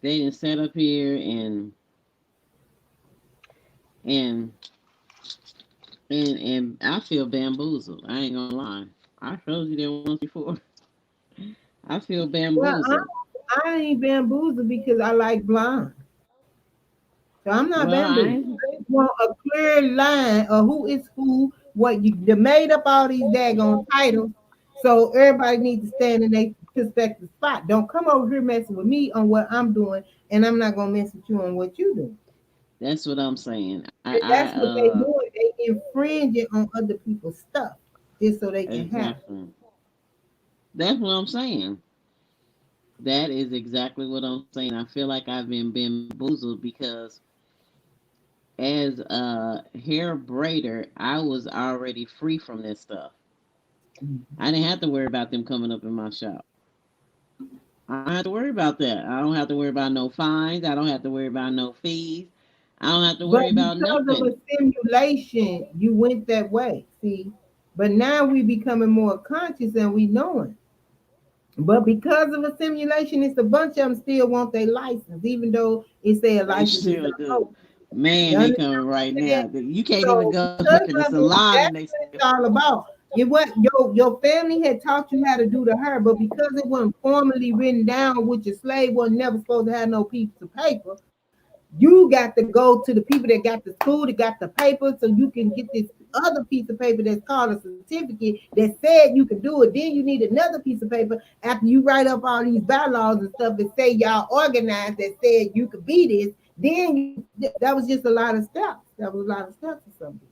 They didn't set up here and and I feel bamboozled. I ain't gonna lie. I told you that once before. I feel Well, bamboozled. I ain't bamboozled because I like blonde. So I'm not Well, I bamboozled. ain't- I just want a clear line of who is who, what you they made up all these daggone titles. So everybody needs to stand in their respective spot. Don't come over here messing with me on what I'm doing, and I'm not gonna mess with you on what you do. that's what I'm saying. And that's what they doing. They infringing on other people's stuff just so they can have it. Exactly. That's what I'm saying. That is exactly what I'm saying. I feel like I've been bamboozled because as a hair braider, I was already free from this stuff. I didn't have to worry about them coming up in my shop. I don't have to worry about that. I don't have to worry about no fines. I don't have to worry about no fees. I don't have to But worry about because of a nothing. simulation, you went that way. See, but now we becoming more conscious and we knowing. But because of a simulation, it's a bunch of them still want their license, even though it say a They license is sure not do. open. You Man, they understand coming what right I'm saying? now. You can't even So go back because in the of it, salon and that's they what still. it's all about. It what your family had taught you how to do to her, but because it wasn't formally written down, which your slave wasn't never supposed to have no piece of paper, you got to go to the people that got the school, that got the paper, so you can get this other piece of paper that's called a certificate that said you could do it. Then you need another piece of paper after you write up all these bylaws and stuff that say y'all organized that said you could be this. Then you that was just a lot of steps. That was a lot of steps or something.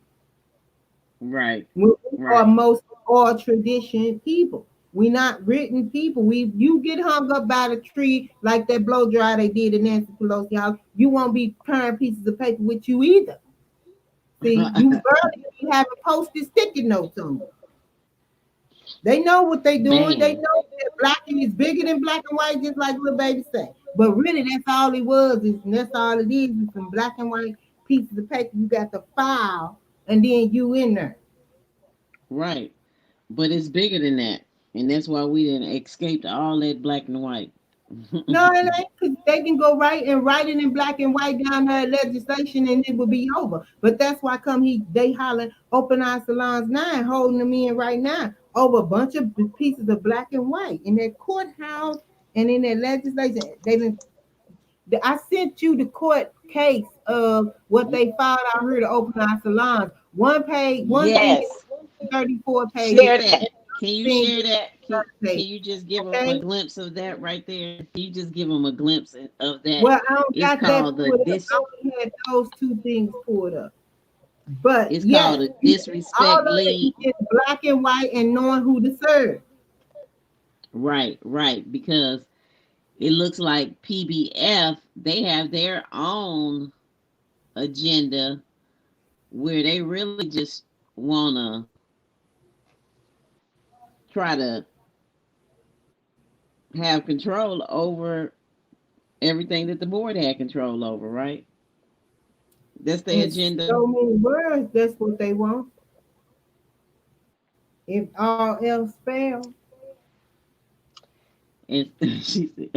Right. We are Right. most all tradition people. We not written people. We you get hung up by the tree like that blow dry they did in Nancy Pelosi house. You won't be carrying pieces of paper with you either. See, you barely be having posted sticky notes on you. They know what they doing. They Man. know that black is bigger than black and white, just like little baby say. But really, that's all it was, and that's all it is some black and white pieces of paper. You got the file, and then you in there. Right. But it's bigger than that. And that's why we didn't escape all that black and white. No, it ain't because they can go right and write it in black and white down there legislation and it will be over. But that's why come they holler open our salons now and holding them in right now over a bunch of pieces of black and white in that courthouse and in that legislation. I sent you the court case of what they filed out here to open our salons. One thing is Yes. 34 pages, Share and that. Can another you thing share is that? 30 Can pages. you just give them a Okay. glimpse of that right there? Can you just give them a glimpse of that? Well, I don't It's got that called the pulled up. I only had those two things pulled up. But it's called yes, a all disrespect of it is lead. in black and white and knowing who to serve. Right, right. Because it looks like PBF, they have their own agenda where they really just wanna try to have control over everything that the board had control over, right? That's their In agenda. so many words, that's what they want. If all else fails, And she said,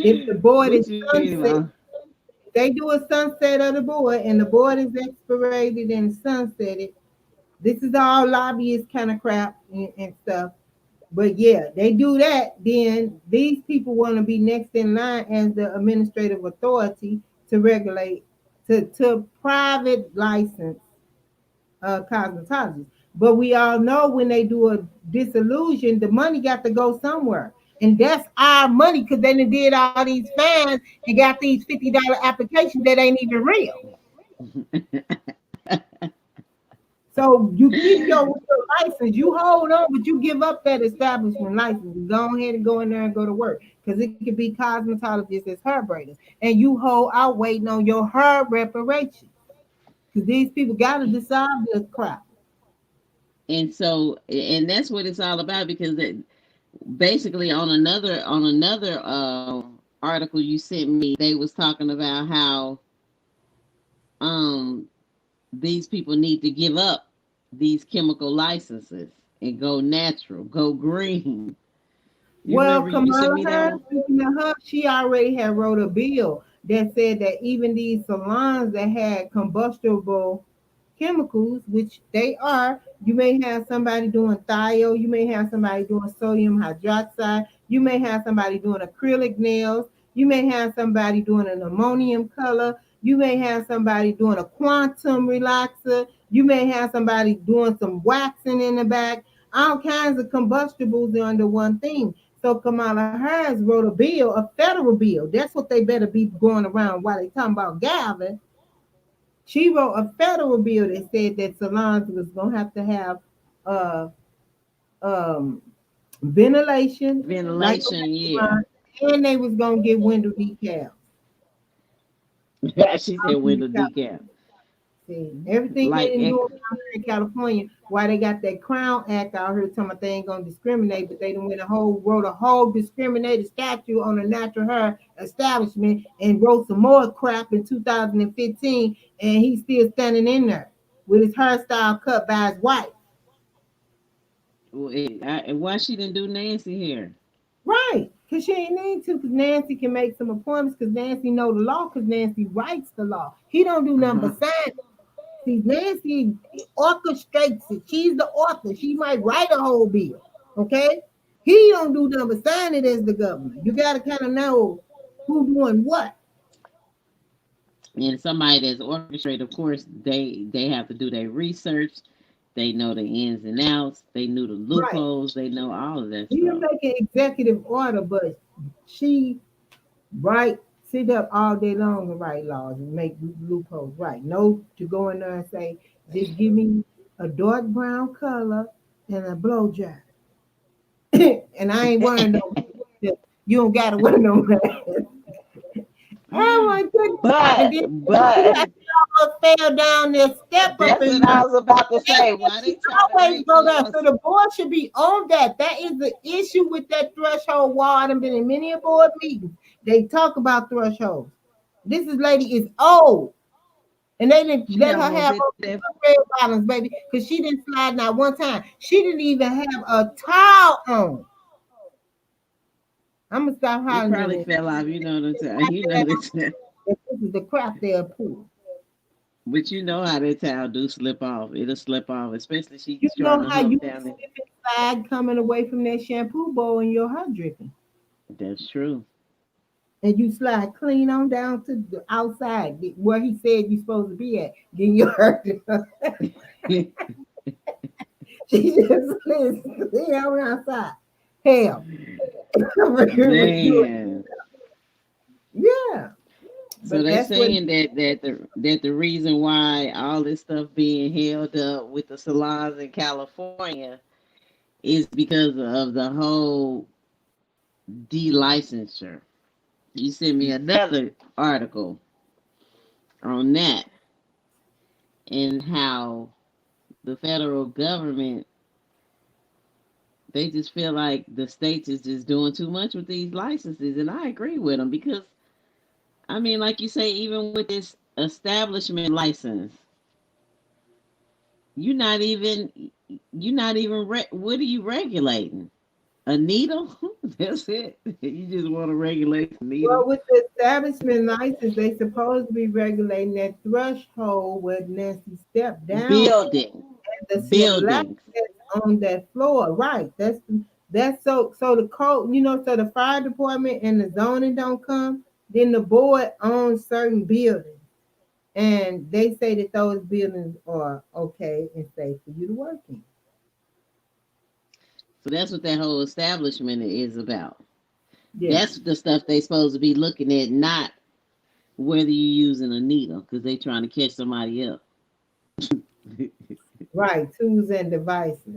if the board "What is you mean, sunset, Mom?" they do a sunset of the board and the board is expirated and sunsetted. This is all lobbyist kind of crap and stuff. But yeah, they do that. Then these people want to be next in line as the administrative authority to regulate to private license cosmetologists. But we all know when they do a disillusion, the money got to go somewhere. And that's our money because they done did all these fines and got these $50 applications that ain't even real. So you keep your license, you hold on, but you give up that establishment license. Go ahead and go in there and go to work because it could be cosmetologists as hair braiders, and you hold out waiting on your hair reparations because these people got to decide this crap. And so, and that's what it's all about because basically on another article you sent me, they was talking about how um these people need to give up these chemical licenses and go natural, go green. You Well, remember you sent Kamala me that Harris, one? speaking of her, she already had wrote a bill that said that even these salons that had combustible chemicals, which they are, you may have somebody doing thio, you may have somebody doing sodium hydroxide, you may have somebody doing acrylic nails, you may have somebody doing an ammonium color, you may have somebody doing a quantum relaxer, you may have somebody doing some waxing in the back, all kinds of combustibles under one thing. So Kamala Harris wrote a bill, a federal bill. That's what they better be going around while they talking about Gavin. She wrote a federal bill that said that salons was gonna have to have uh um ventilation like a Ventilation, yeah. restaurant, and they was gonna get window decals. She said window decal. See, everything they Like didn't do down here in California, why they got that Crown Act out here talking about they ain't gonna discriminate, but they done wrote a whole discriminated statute on a natural hair establishment and wrote some more crap in 2015, and he's still standing in there with his hairstyle cut by his wife. why she didn't do Nancy here? Right, because she ain't need to, because Nancy can make some appointments, because Nancy know the law, because Nancy writes the law. He don't do nothing Uh-huh. but sign. See, Nancy orchestrates it. She's the author. She might write a whole bill. Okay? He don't do nothing but sign it as the governor. You gotta kind of know who doing what. And somebody that's orchestrated, of course, they have to do their research. They know the ins and outs. They knew the Right. loopholes. They know all of that He'll stuff. make an executive order, but she write, sit up all day long and write laws and make loopholes. Right. No to go in there and say Just give me a dark brown color and a blow dry. And I ain't wearing no makeup. You don't gotta wear no mask. Oh my goodness. And then she but almost fell down there, step up that's in what there. I was about to That's say. what Why they she try to always make go you down. on? So the board should be on that. That is the issue with that threshold wall. I've been in many a board meetings. They talk about thresholds. This is lady is old. And they didn't She let her almost have hit her that. red bottoms, baby, because she didn't slide not one time. She didn't even have a towel on. I'm gonna stop It hollering at probably it. fell off. You know the time. You know the time. This is the crap they'll pull. But you know how that towel do slip off. It'll slip off, especially You she's trying know to how you hump can down there. slip and slide coming away from that shampoo bowl and your hair dripping. That's true. And you slide clean on down to the outside where he said you're supposed to be at. Then you hurt her. She just slid clean on outside. Hell. Man. Yeah. So But they that's what saying that the reason why all this stuff being held up with the salons in California is because of the whole de-licensure. You sent me another article on that and how the federal government, they just feel like the states is just doing too much with these licenses, and I agree with them because I mean, like you say, even with this establishment license, you're not even what are you regulating? A needle? That's it. You just want to regulate the needle. well, with the establishment license, they supposed to be regulating that threshold where Nancy stepped down Building, and the select buildings. on that floor. Right. That's so the code, so the fire department and the zoning don't come, then the board owns certain buildings. And they say that those buildings are okay and safe for you to work in. So that's what that whole establishment is about. Yeah. That's the stuff they supposed to be looking at, not whether you're using a needle, because they trying to catch somebody up. Right. Tools and devices.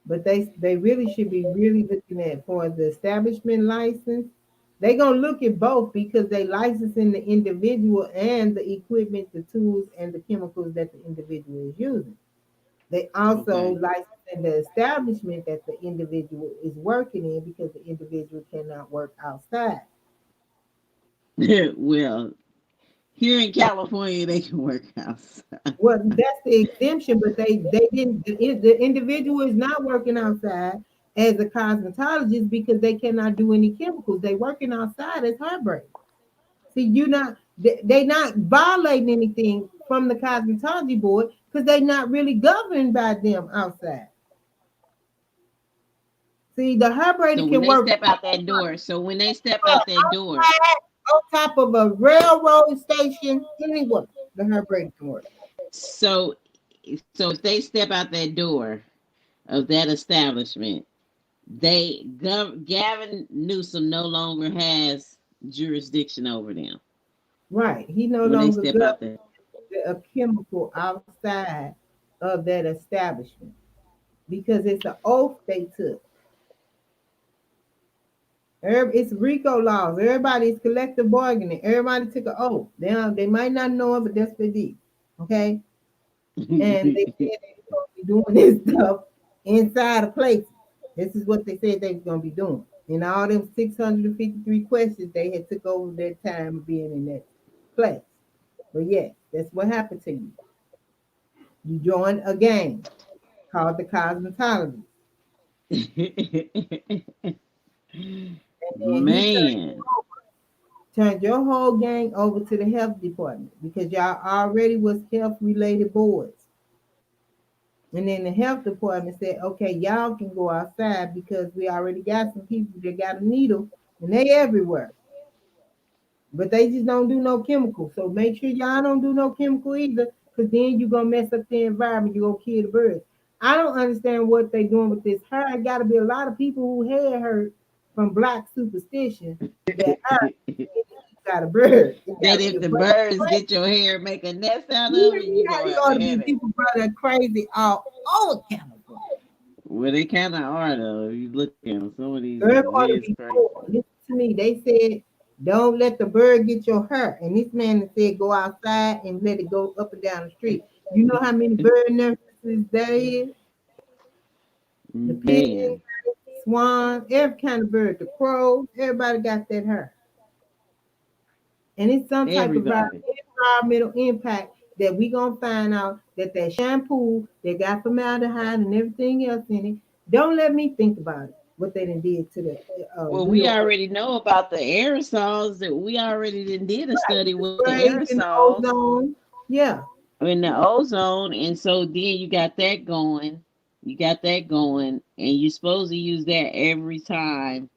But they really should be really looking at for the establishment license. They gonna look at both because they licensing the individual and the equipment, the tools, and the chemicals that the individual is using. They also Okay. licensing the establishment that the individual is working in because the individual cannot work outside. Well, here in California, they can work outside. Well, that's the exemption, but they didn't. The individual is not working outside as a cosmetologist because they cannot do any chemicals. They working outside as hair braiders. See, you not they not violating anything from the cosmetology board because they not really governed by them outside. See, the hair So braider when can they work step out that door, so when they step out that door, outside on top of a railroad station anywhere. The hair braider can work. so so if they step out that door of that establishment, Gavin Newsom no longer has jurisdiction over them Right. He no when they longer step out governs there. a chemical outside of that establishment because it's an oath they took. It's RICO laws. Everybody's collective bargaining. Everybody took an oath. They might not know it, but that's what they did. Okay? And they said they were going to be doing this stuff inside of places. This is what they said they were going to be doing. And all them 653 questions, they had took over their time of being in that place. But yeah, that's what happened to you. You joined a gang called the cosmetology. And then he Man. turned your whole gang over to the health department because y'all already was health related boards. And then the health department said, okay, y'all can go outside because we already got some people that got a needle and they everywhere. But they just don't do no chemical. So make sure y'all don't do no chemical either, because then you're gonna mess up the environment, you're gonna kill the birds. I don't understand what they doing with this hair. It gotta be a lot of people who hair hurt from black superstition that hair got a bird. that if the birds get your hair, make a nest out of it, you gonna You have ought a to be headache. people brother crazy all over California. Well, they kind of are though. If you look at them, some of these Bird niggas ought to is be crazy. poor. Listen to me. They said, don't let the bird get your hair. And this man said, go outside and let it go up and down the street. You know how many bird nurses there is? The pigeon, Man, swan, every kind of bird, the crows, everybody got that hair. And it's some type of everybody. environmental impact that we gonna find out that that shampoo that got formaldehyde and everything else in it. Don't let me think about it. What they done did to the Well, we real earth. already know about the aerosols that we already did a study with the Sprays in the aerosols ozone. Yeah, in the ozone, and so then you got that going. You got that going, and you're supposed to use that every time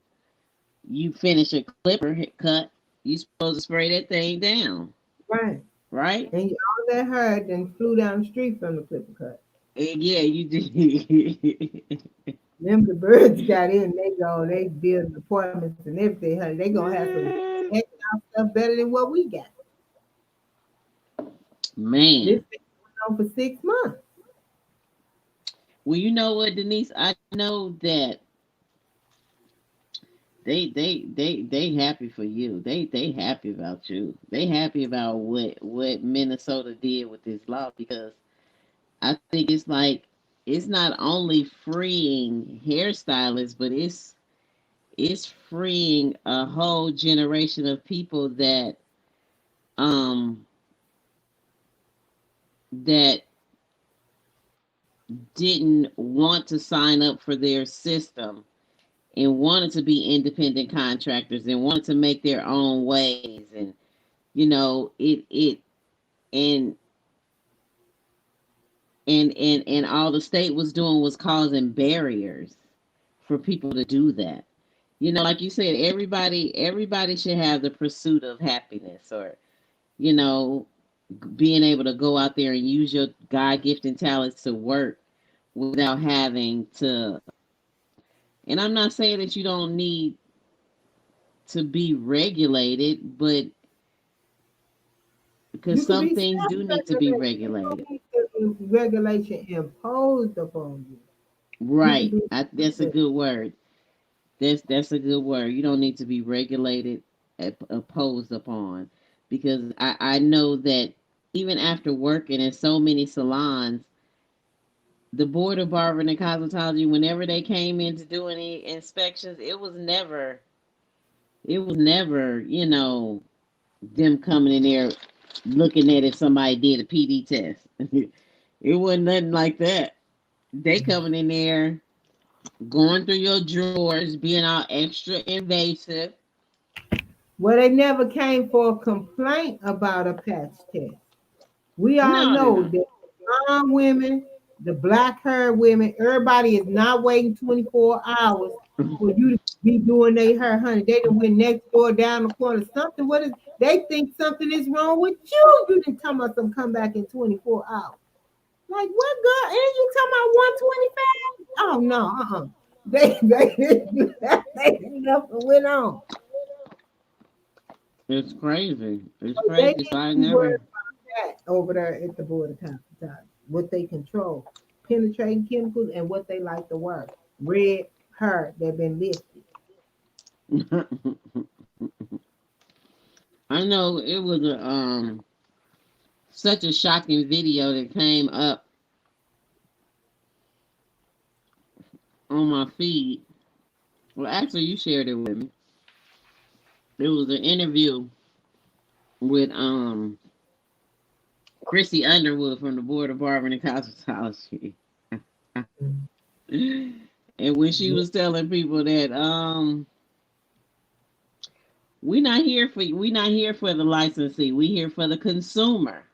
you finish a clipper cut. You're supposed to spray that thing down, right. right? And all that hair then flew down the street from the clipper cut. And yeah, you did. Remember the birds got in, they build apartments and everything, honey. They gonna have some Man, stuff better than what we got. This man. thing went on for 6 months. Well, you know what, Denise? I know that they happy for you. They happy about you. They happy about what Minnesota did with this law, because I think it's like it's not only freeing hairstylists, but it's freeing a whole generation of people um that didn't want to sign up for their system and wanted to be independent contractors and wanted to make their own ways. And it and and all the state was doing was causing barriers for people to do that. Like you said, everybody should have the pursuit of happiness, or you know being able to go out there and use your god-gifted talents to work without having to. And I'm not saying that you don't need to be regulated, but because You could some be things do need to be self-regulated. You regulated. don't need the regulation imposed upon you. You could Right. be That's a good word. That's a good word. You don't need to be regulated, opposed upon, because I know that even after working in so many salons, the board of barbering and cosmetology, whenever they came in to do any inspections, it was never them coming in there looking at if somebody did a PD test. It wasn't nothing like that. They coming in there, going through your drawers, being all extra invasive. well, they never came for a complaint about a patch test. We all No, know no, that the brown women, the black hair women, everybody is not waiting 24 hours for you to be doing their hair, honey. They done went next door, down the corner, something. What is they think something is wrong with you? You didn't tell us some come back in 24 hours. Like what girl? And you talking about 125? Oh no, They didn't do that. They enough went on. it's crazy. It's So they crazy. So need I to be worried never. about that over there at the border competition. What they control, penetrating chemicals, and what they like to wear. Red hair that been lifted. I know it was such a shocking video that came up on my feed. Well, actually, you shared it with me. It was an interview with Chrissy Underwood from the Board of Barbering and Cosmetology. And when she was telling people that we not here for the licensee, we here for the consumer.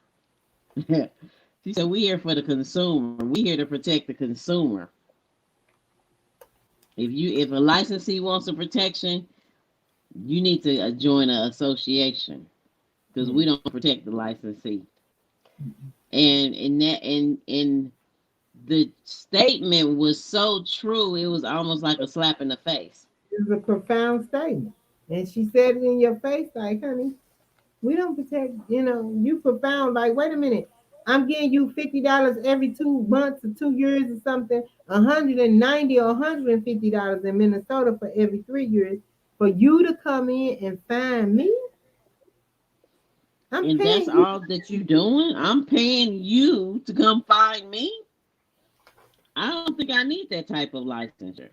She said we here for the consumer. We here to protect the consumer. If a licensee wants a protection, you need to join an association, because we don't protect the licensee. And the statement was so true, it was almost like a slap in the face. It's a profound statement. And she said it in your face, like, honey, We don't protect, you profound like, wait a minute. I'm getting you $50 every 2 months or 2 years or something, 190 or $150 in Minnesota for every 3 years. For you to come in and find me, I'm And that's paying you. all that you doing? I'm paying you to come find me? I don't think I need that type of licensure.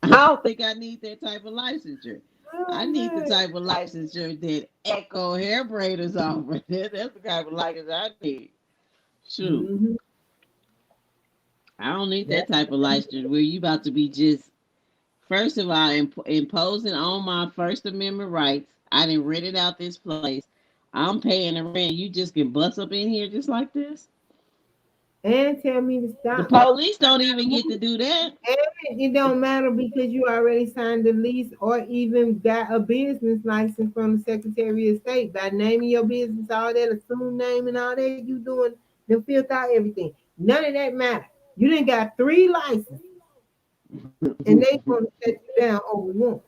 I don't think I need that type of licensure. Oh I need the man. type of licensure that Eco-Hair Braiders offer. That's the type of licensure I need. Shoot. Mm-hmm. I don't need that That's type of licensure where you about to be just, first of all, imposing on my First Amendment rights. I didn't rent it out this place. I'm paying the rent. You just can bust up in here just like this? and tell me to The stop. police don't even get to do that. And it don't matter because you already signed the lease or even got a business license from the Secretary of State by naming your business, all that, assume name and all that. You doing the filth out everything. None of that matter. You didn't got 3 licenses and they want to shut you down over one.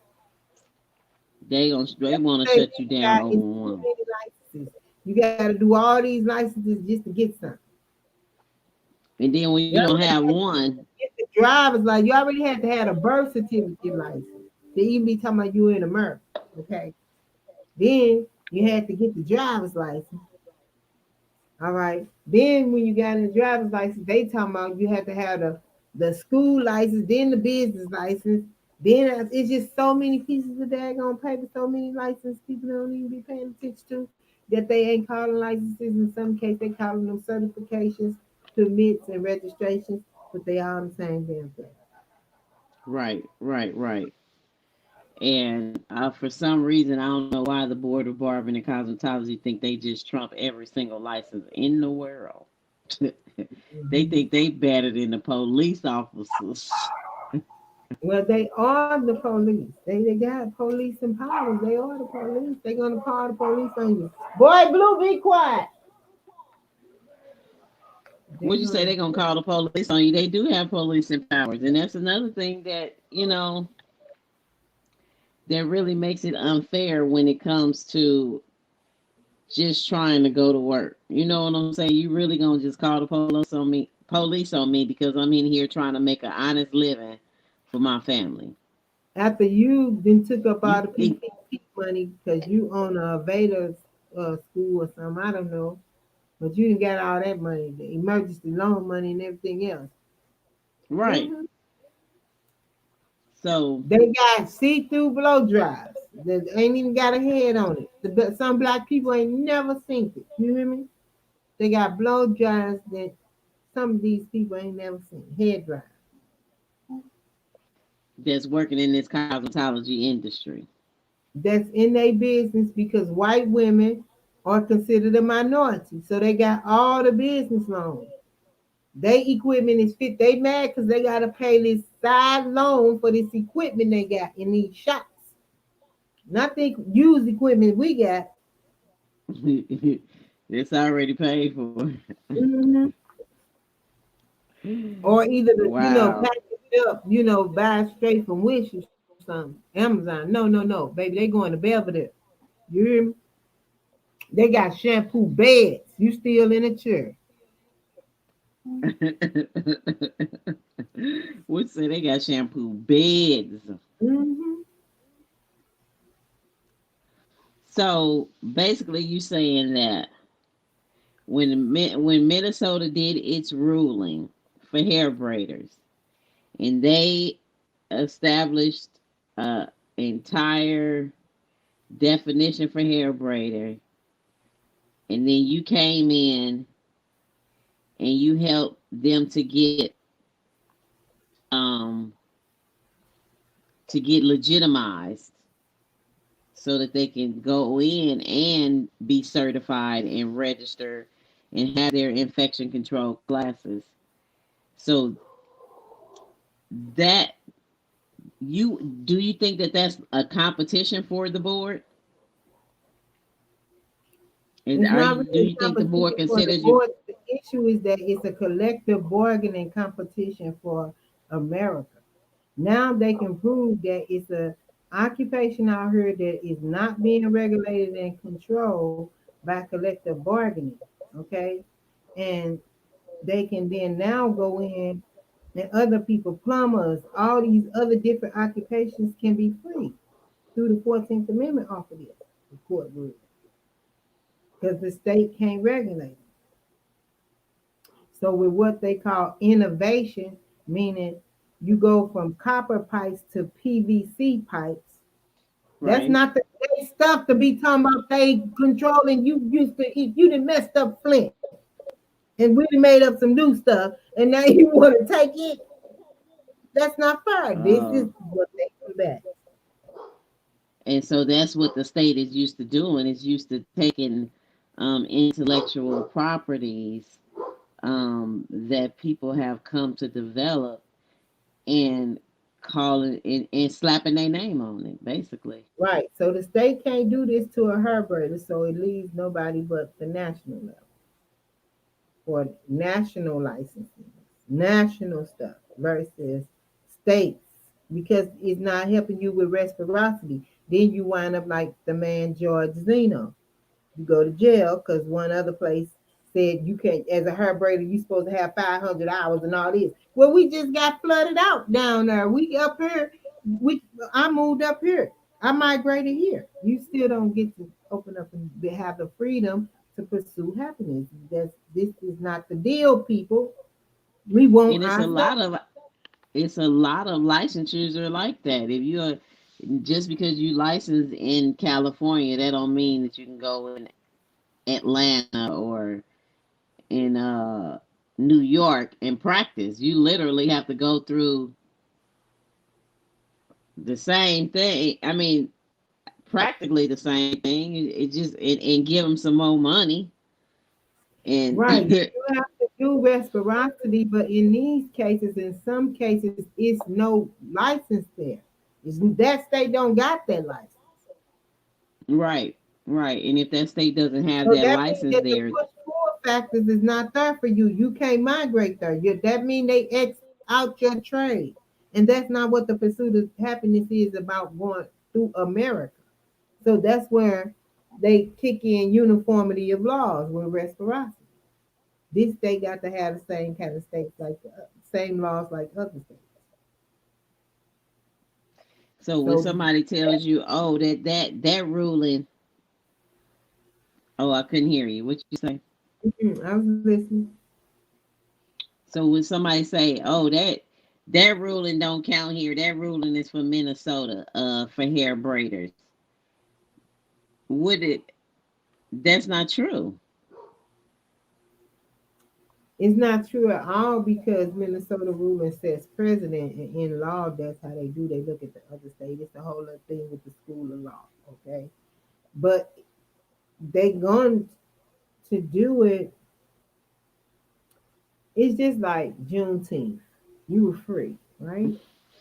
They That's want to what they shut you really down got over is too one. many licenses. You got to do all these licenses just to get some. And then when You you don't already have had one, to get the driver's license. You already had to have a birth certificate license to even be talking about you in America. Okay. Then you had to get the driver's license. All right. Then when you got in the driver's license, they talking about you had to have the school license, then the business license. Then it's just so many pieces of daggone paper, so many license people don't even be paying attention to that they ain't calling licenses. In some case, they calling them certifications, permits, and registrations, but they all the same damn thing. right. And for some reason, I don't know why the Board of Barbering and Cosmetology think they just trump every single license in the world. They Mhm. think they better than the police officers. Well, they are the police. They got police and powers. They are the police. They're gonna call the police on you. Boy, Blue, be quiet. They're Would you say gonna. they're gonna call the police on you? They do have police and powers, and that's another thing that that really makes it unfair when it comes to just trying to go to work. You know what I'm saying? You really gonna just call the police on me because I'm in here trying to make an honest living for my family. After you then took up all You the think PPP money because you own a Veda school or something, I don't know. But you didn't get all that money, the emergency loan money and everything else. right? hmm So They got see-through blow dries that ain't even got a head on it. Some black people ain't never seen it. You hear me? They got blow dries that some of these people ain't never seen. Hair dry. that's working in this cosmetology industry. That's in their business because white women are considered a minority. So they got all the business loans. They equipment is fit. They mad because they gotta pay this side loan for this equipment they got in these shops. Not the used equipment we got. It's already paid for. Mhm. Or either Wow. package it up, buy it straight from Wish or something. Amazon. No. Baby, they going to Belvedere. You hear me? They got shampoo beds. You still in a chair. Would say they got shampoo beds. hmm So basically, you saying that when Minnesota did its ruling for hair braiders, and they established a entire definition for hair braider, and then you came in and you helped them um to get legitimized so that they can go in and be certified and register and have their infection control classes. So that you think that that's a competition for the board? It's not Do really you a think the board competition for the considers you? board. The issue is that it's a collective bargaining competition for America. Now they can prove that it's occupation out here that is not being regulated and controlled by collective bargaining. Okay. And they can then now go in and other people, plumbers, all these other different occupations can be free through the 14th Amendment off of this, the court rule, because the state can't regulate it. So with what they call innovation, meaning you go from copper pipes to PVC pipes, that's Right. not the they stuff to be talking about they controlling you used to eat. You done messed up Flint and we done made up some new stuff and now you want to take it. That's not fair. This is Oh, what they combat. and so that's what the state is used to doing. Is used to taking intellectual properties that people have come to develop and calling and slapping their name on it, basically. Right. So the state can't do this to a hair braider, so it leaves nobody but the national level or national licensing, national stuff versus states because it's not helping you with reciprocity. Then you wind up like the man George Zeno. You go to jail because one other place said you can't, as a hair braider, you supposed to have 500 hours and all this. Well, we just got flooded out down there. We up here. We I moved up here. I migrated here. You still don't get to open up and have the freedom to pursue happiness. This is not the deal, people. We want And our stuff. it's a lot of licensures are like that. If you're just because you license in California, that don't mean that you can go in Atlanta or in New York and practice. You literally have to go through the same thing. I mean, practically the same thing. It just and give them some more money and Right. You have to do reciprocity, but in these cases, in some cases, it's no license there. That state don't got that license. right, right. And if that state doesn't have So that that means license that the there, push pull factors is not there for you. You can't migrate there. That means they X out your trade. And that's not what the pursuit of happiness is about going through America. So that's where they kick in uniformity of laws with reciprocity. This state got to have the same kind of states like same laws like other states. so when So somebody tells you, "Oh, that ruling," oh, I couldn't hear you. What you say? I was listening. So when somebody say, "Oh, that ruling don't count here. That ruling is for Minnesota, for hair braiders," would it? That's not true. It's not true at all because Minnesota ruling says president, and in law, that's how they do. They look at the other state. It's the whole other thing with the school of law, okay? But they going to do it. It's just like Juneteenth. You were free, right?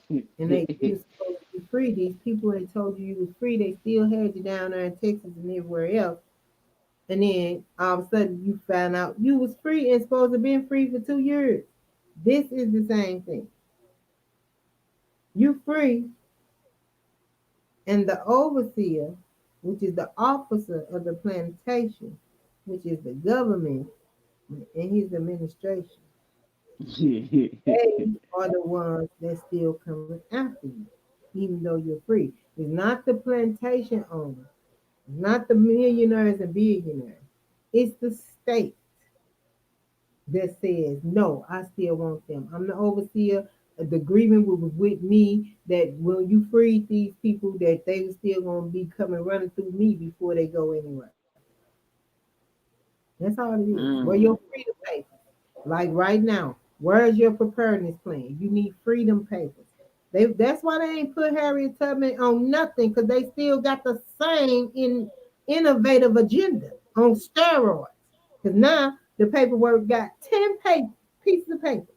And you were supposed to be free. These people that told you was free, they still had you down there in Texas and everywhere else. And then all of a sudden you found out you was free and supposed to been free for 2 years. This is the same thing. You free, and the overseer, which is the officer of the plantation, which is the government and his administration, they are the ones that still coming after you, even though you're free. It's not the plantation owner, it's not the millionaires and billionaires. It's the state that says, no, I still want them. I'm the overseer. The agreement was with me that when you freed these people, that they were still going to be coming running through me before they go anywhere. That's all it is. Where your Mm. freedom papers? Like right now, where's your preparedness plan? You need freedom papers. That's why they ain't put Harriet Tubman on nothing because they still got the same innovative agenda on steroids. Because now the paperwork got 10 pieces of paper.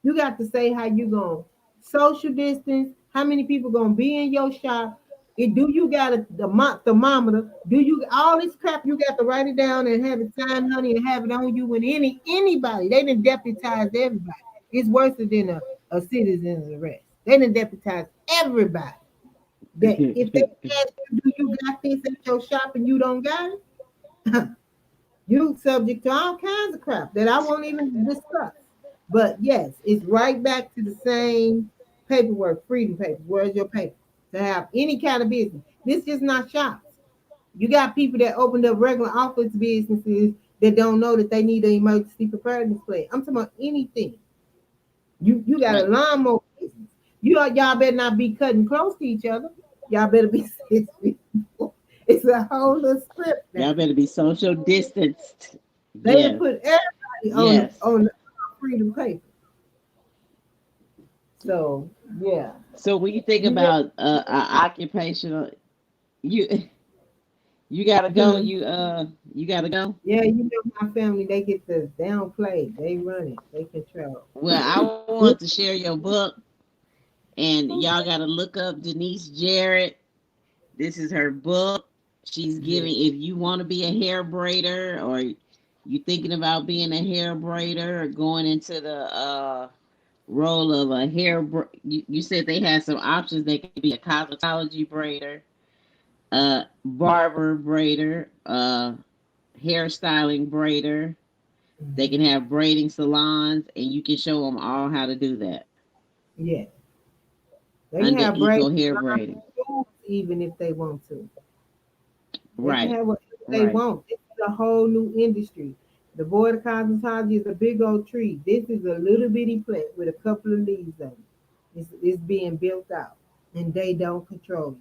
You got to say how you going to social distance, how many people going to be in your shop. Do you got the thermometer? Do you all this crap? You got to write it down and have it signed, honey, and have it on you. When anybody, they didn't deputize everybody. It's worse than a citizen's arrest. They didn't deputize everybody. That if they ask you, do you got this at your shop and you don't got it, you subject to all kinds of crap that I won't even discuss. But yes, it's right back to the same paperwork, freedom paper. Where's your paper to have any kind of business? This is not shops. You got people that opened up regular office businesses that don't know that they need an emergency preparedness plan. I'm talking about anything. You got a Right. lawnmower business. Y'all better not be cutting close to each other. Y'all better be 6 feet. It's a whole little script now. Y'all better be social distanced. They done Yes. put everybody Yes. on the freedom paper. So yeah, So when you think you get. about occupational, you you gotta go. Mhm. You gotta go. Yeah, you know my family. They get the downplay. They run it. They control. Well, I want to share your book, and y'all gotta look up Denise Jarrett. This is her book. She's Yeah. giving, if you want to be a hair braider, or you thinking about being a hair braider, or going into the role of a you said they had some options. They could be a cosmetology braider, barber braider, hairstyling braider. They can Mhm. have braiding salons, and you can show them all how to do that Yeah. They can under have Eco braids Hair Braiding. even if they want to. They can Right, have whatever they right, want. This is a whole new industry. The board of cosmetology is a big old tree. This is a little bitty plant with a couple of leaves on it. It's being built out, and they don't control it.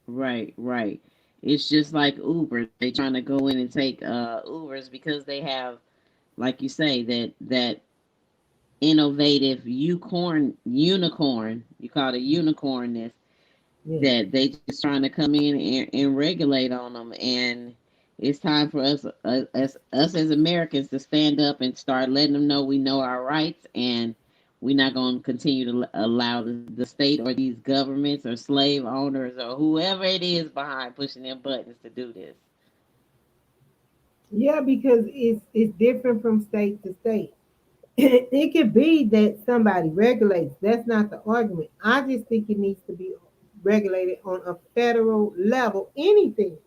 right. It's just like Uber. They trying to go in and take Ubers because they have, like you say, that innovative unicorn. You call it unicornness, Yeah. that they just trying to come in and regulate on them. And it's time for us as Americans to stand up and start letting them know we know our rights, and we're not going to continue to allow the state or these governments or slave owners or whoever it is behind pushing them buttons to do this. Yeah, because it's different from state to state. It could be that somebody regulates. That's not the argument. I just think it needs to be regulated on a federal level. Anything.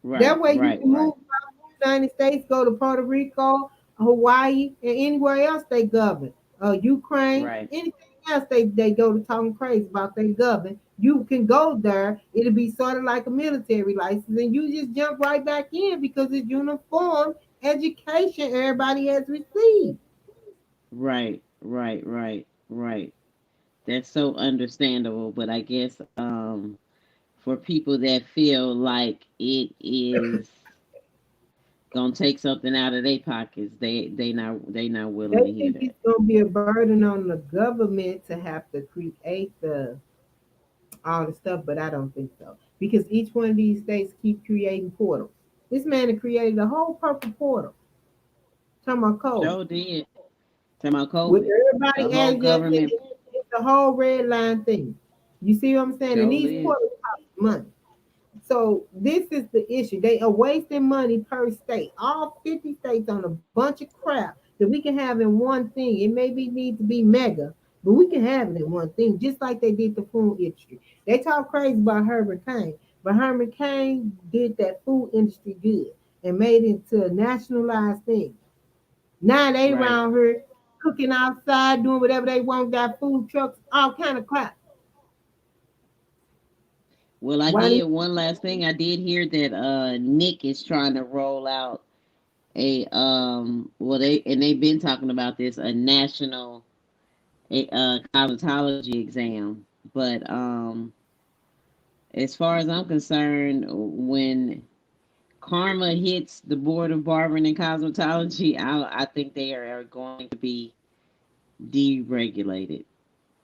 That Right, way you right, can right, move out the United States, go to Puerto Rico, Hawaii, and anywhere else they govern. Ukraine, right, anything else they go to talking crazy about they govern. You can go there. It'll be sort of like a military license, and you just jump right back in because it's uniform education everybody has received. right. That's so understandable, but I guess for people that feel like it is gonna take something out of their pockets, they not willing They to hear think that. it's going to be a burden on the government to have to create the all the stuff, but I don't think so because each one of these states keep creating portals. This man had created a whole purple portal. Talking about COVID. Joe did. Talking about With COVID, the everybody whole as just government. it's the whole red line thing. You see what I'm saying? And Joe these did. portals cost money. So this is the issue. They are wasting money per state. All 50 states on a bunch of crap that we can have in one thing. It maybe need to be mega, but we can have it in one thing, just like they did the food industry. They talk crazy about Herbert Kane, but Herbert Kane did that food industry good and made it into a nationalized thing. Now they Right. around here cooking outside, doing whatever they want, got food trucks, all kind of crap. Well, I Why? did one last thing. I did hear that Nick is trying to roll out a well they've been talking about this, a national cosmetology exam. But as far as I'm concerned, when karma hits the board of barbering and cosmetology, I think they are going to be deregulated,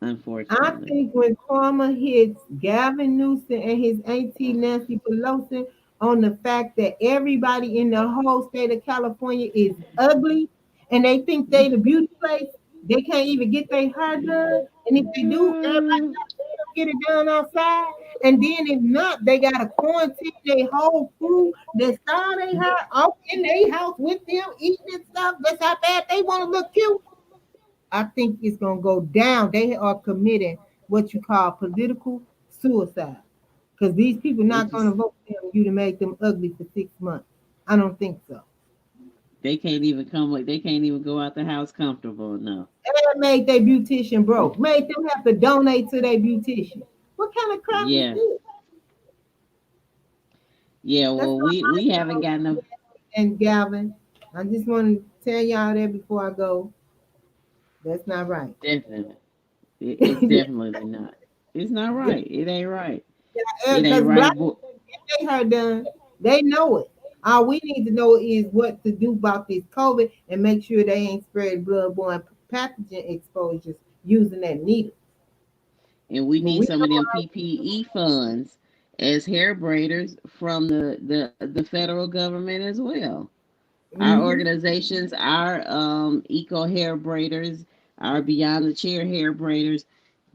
I unfortunately. think when karma hits Gavin Newsom and his auntie Nancy Pelosi on the fact that everybody in the whole state of California is ugly and they think they the beauty place, they can't even get their hair done. And if they do, everybody got to get it done outside. And then if not, they gotta quarantine their whole crew that style they hair off in their house with them, eating and stuff. That's how bad they want to look cute. I think it's gonna go down. They are committing. what you call political suicide. Because these people They not going to just vote for you to make them ugly for 6 months. I don't think so. they can't even come like they can't even go out the house comfortable enough. That made their beautician broke. Made them have to donate to their beautician. What kind of crap is Yeah. this? Yeah, That's well not we right, haven't though. gotten a And Galvin, I just want to tell y'all that before I go. That's not right. definite. It's definitely not. It's not right. It ain't right. It ain't Because black right, boy. they her done, they know it. All we need to know is what to do about this COVID and make sure they ain't spread bloodborne pathogen exposures using that needle. And we But need we some of know them how. PPE funds as hair braiders from the federal government as well. Our Mm-hmm. organizations, our Eco-Hair Braiders, our Beyond the Chair hair braiders,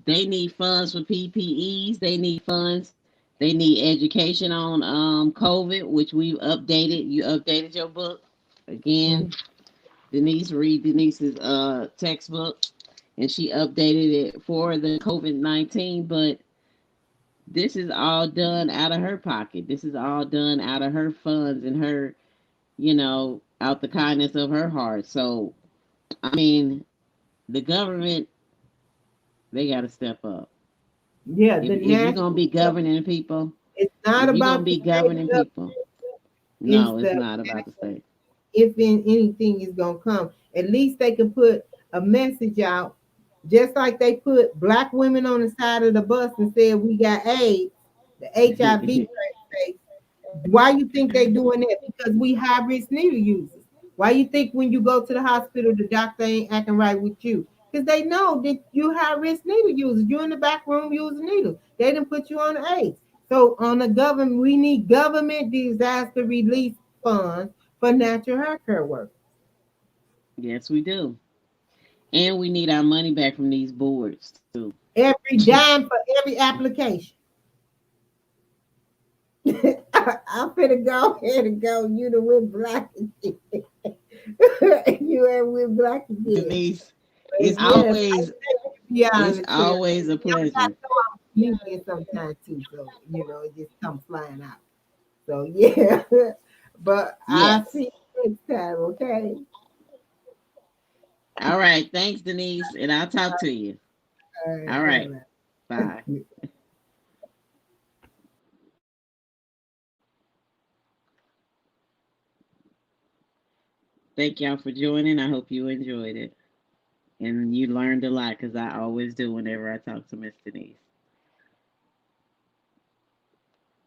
they need funds for PPEs. They need funds. They need education on COVID, which we've updated. You updated your book again. Mm-hmm. Denise, read Denise's textbook, and she updated it for the COVID-19. But this is all done out of her pocket. This is all done out of her funds and her, out the kindness of her heart. So, I mean, the government, they got to step up. Yeah, the If you're gonna national be government. governing people, It's not if you're gonna about the be state governing government. people, It's no, it's the not about the state. if in anything is gonna come. At least they can put a message out, just like they put black women on the side of the bus and said we got AIDS, the HIV rate. Why you think they doing that? Because we high risk needle users. Why you think when you go to the hospital, the doctor ain't acting right with you? Because they know that you high risk needle users. You in the back room using needles. They didn't put you on the AIDS. So on the government, we need government disaster relief funds for natural hair care workers. Yes, we do, and we need our money back from these boards too. Every dime for every application. I'm finna go ahead and go. You the win black again. You ain't win black again. Denise, But it's yes, always yeah, on it's the trail. always a I got pleasure. some comedian sometimes too, so it just comes flying out. So yeah, but I'll Yes. see you next time. Okay. All right. Thanks, Denise, and I'll talk to you. All All right. right. Bye Bye. bye. Thank y'all for joining. I hope you enjoyed it and you learned a lot because I always do whenever I talk to Miss Denise.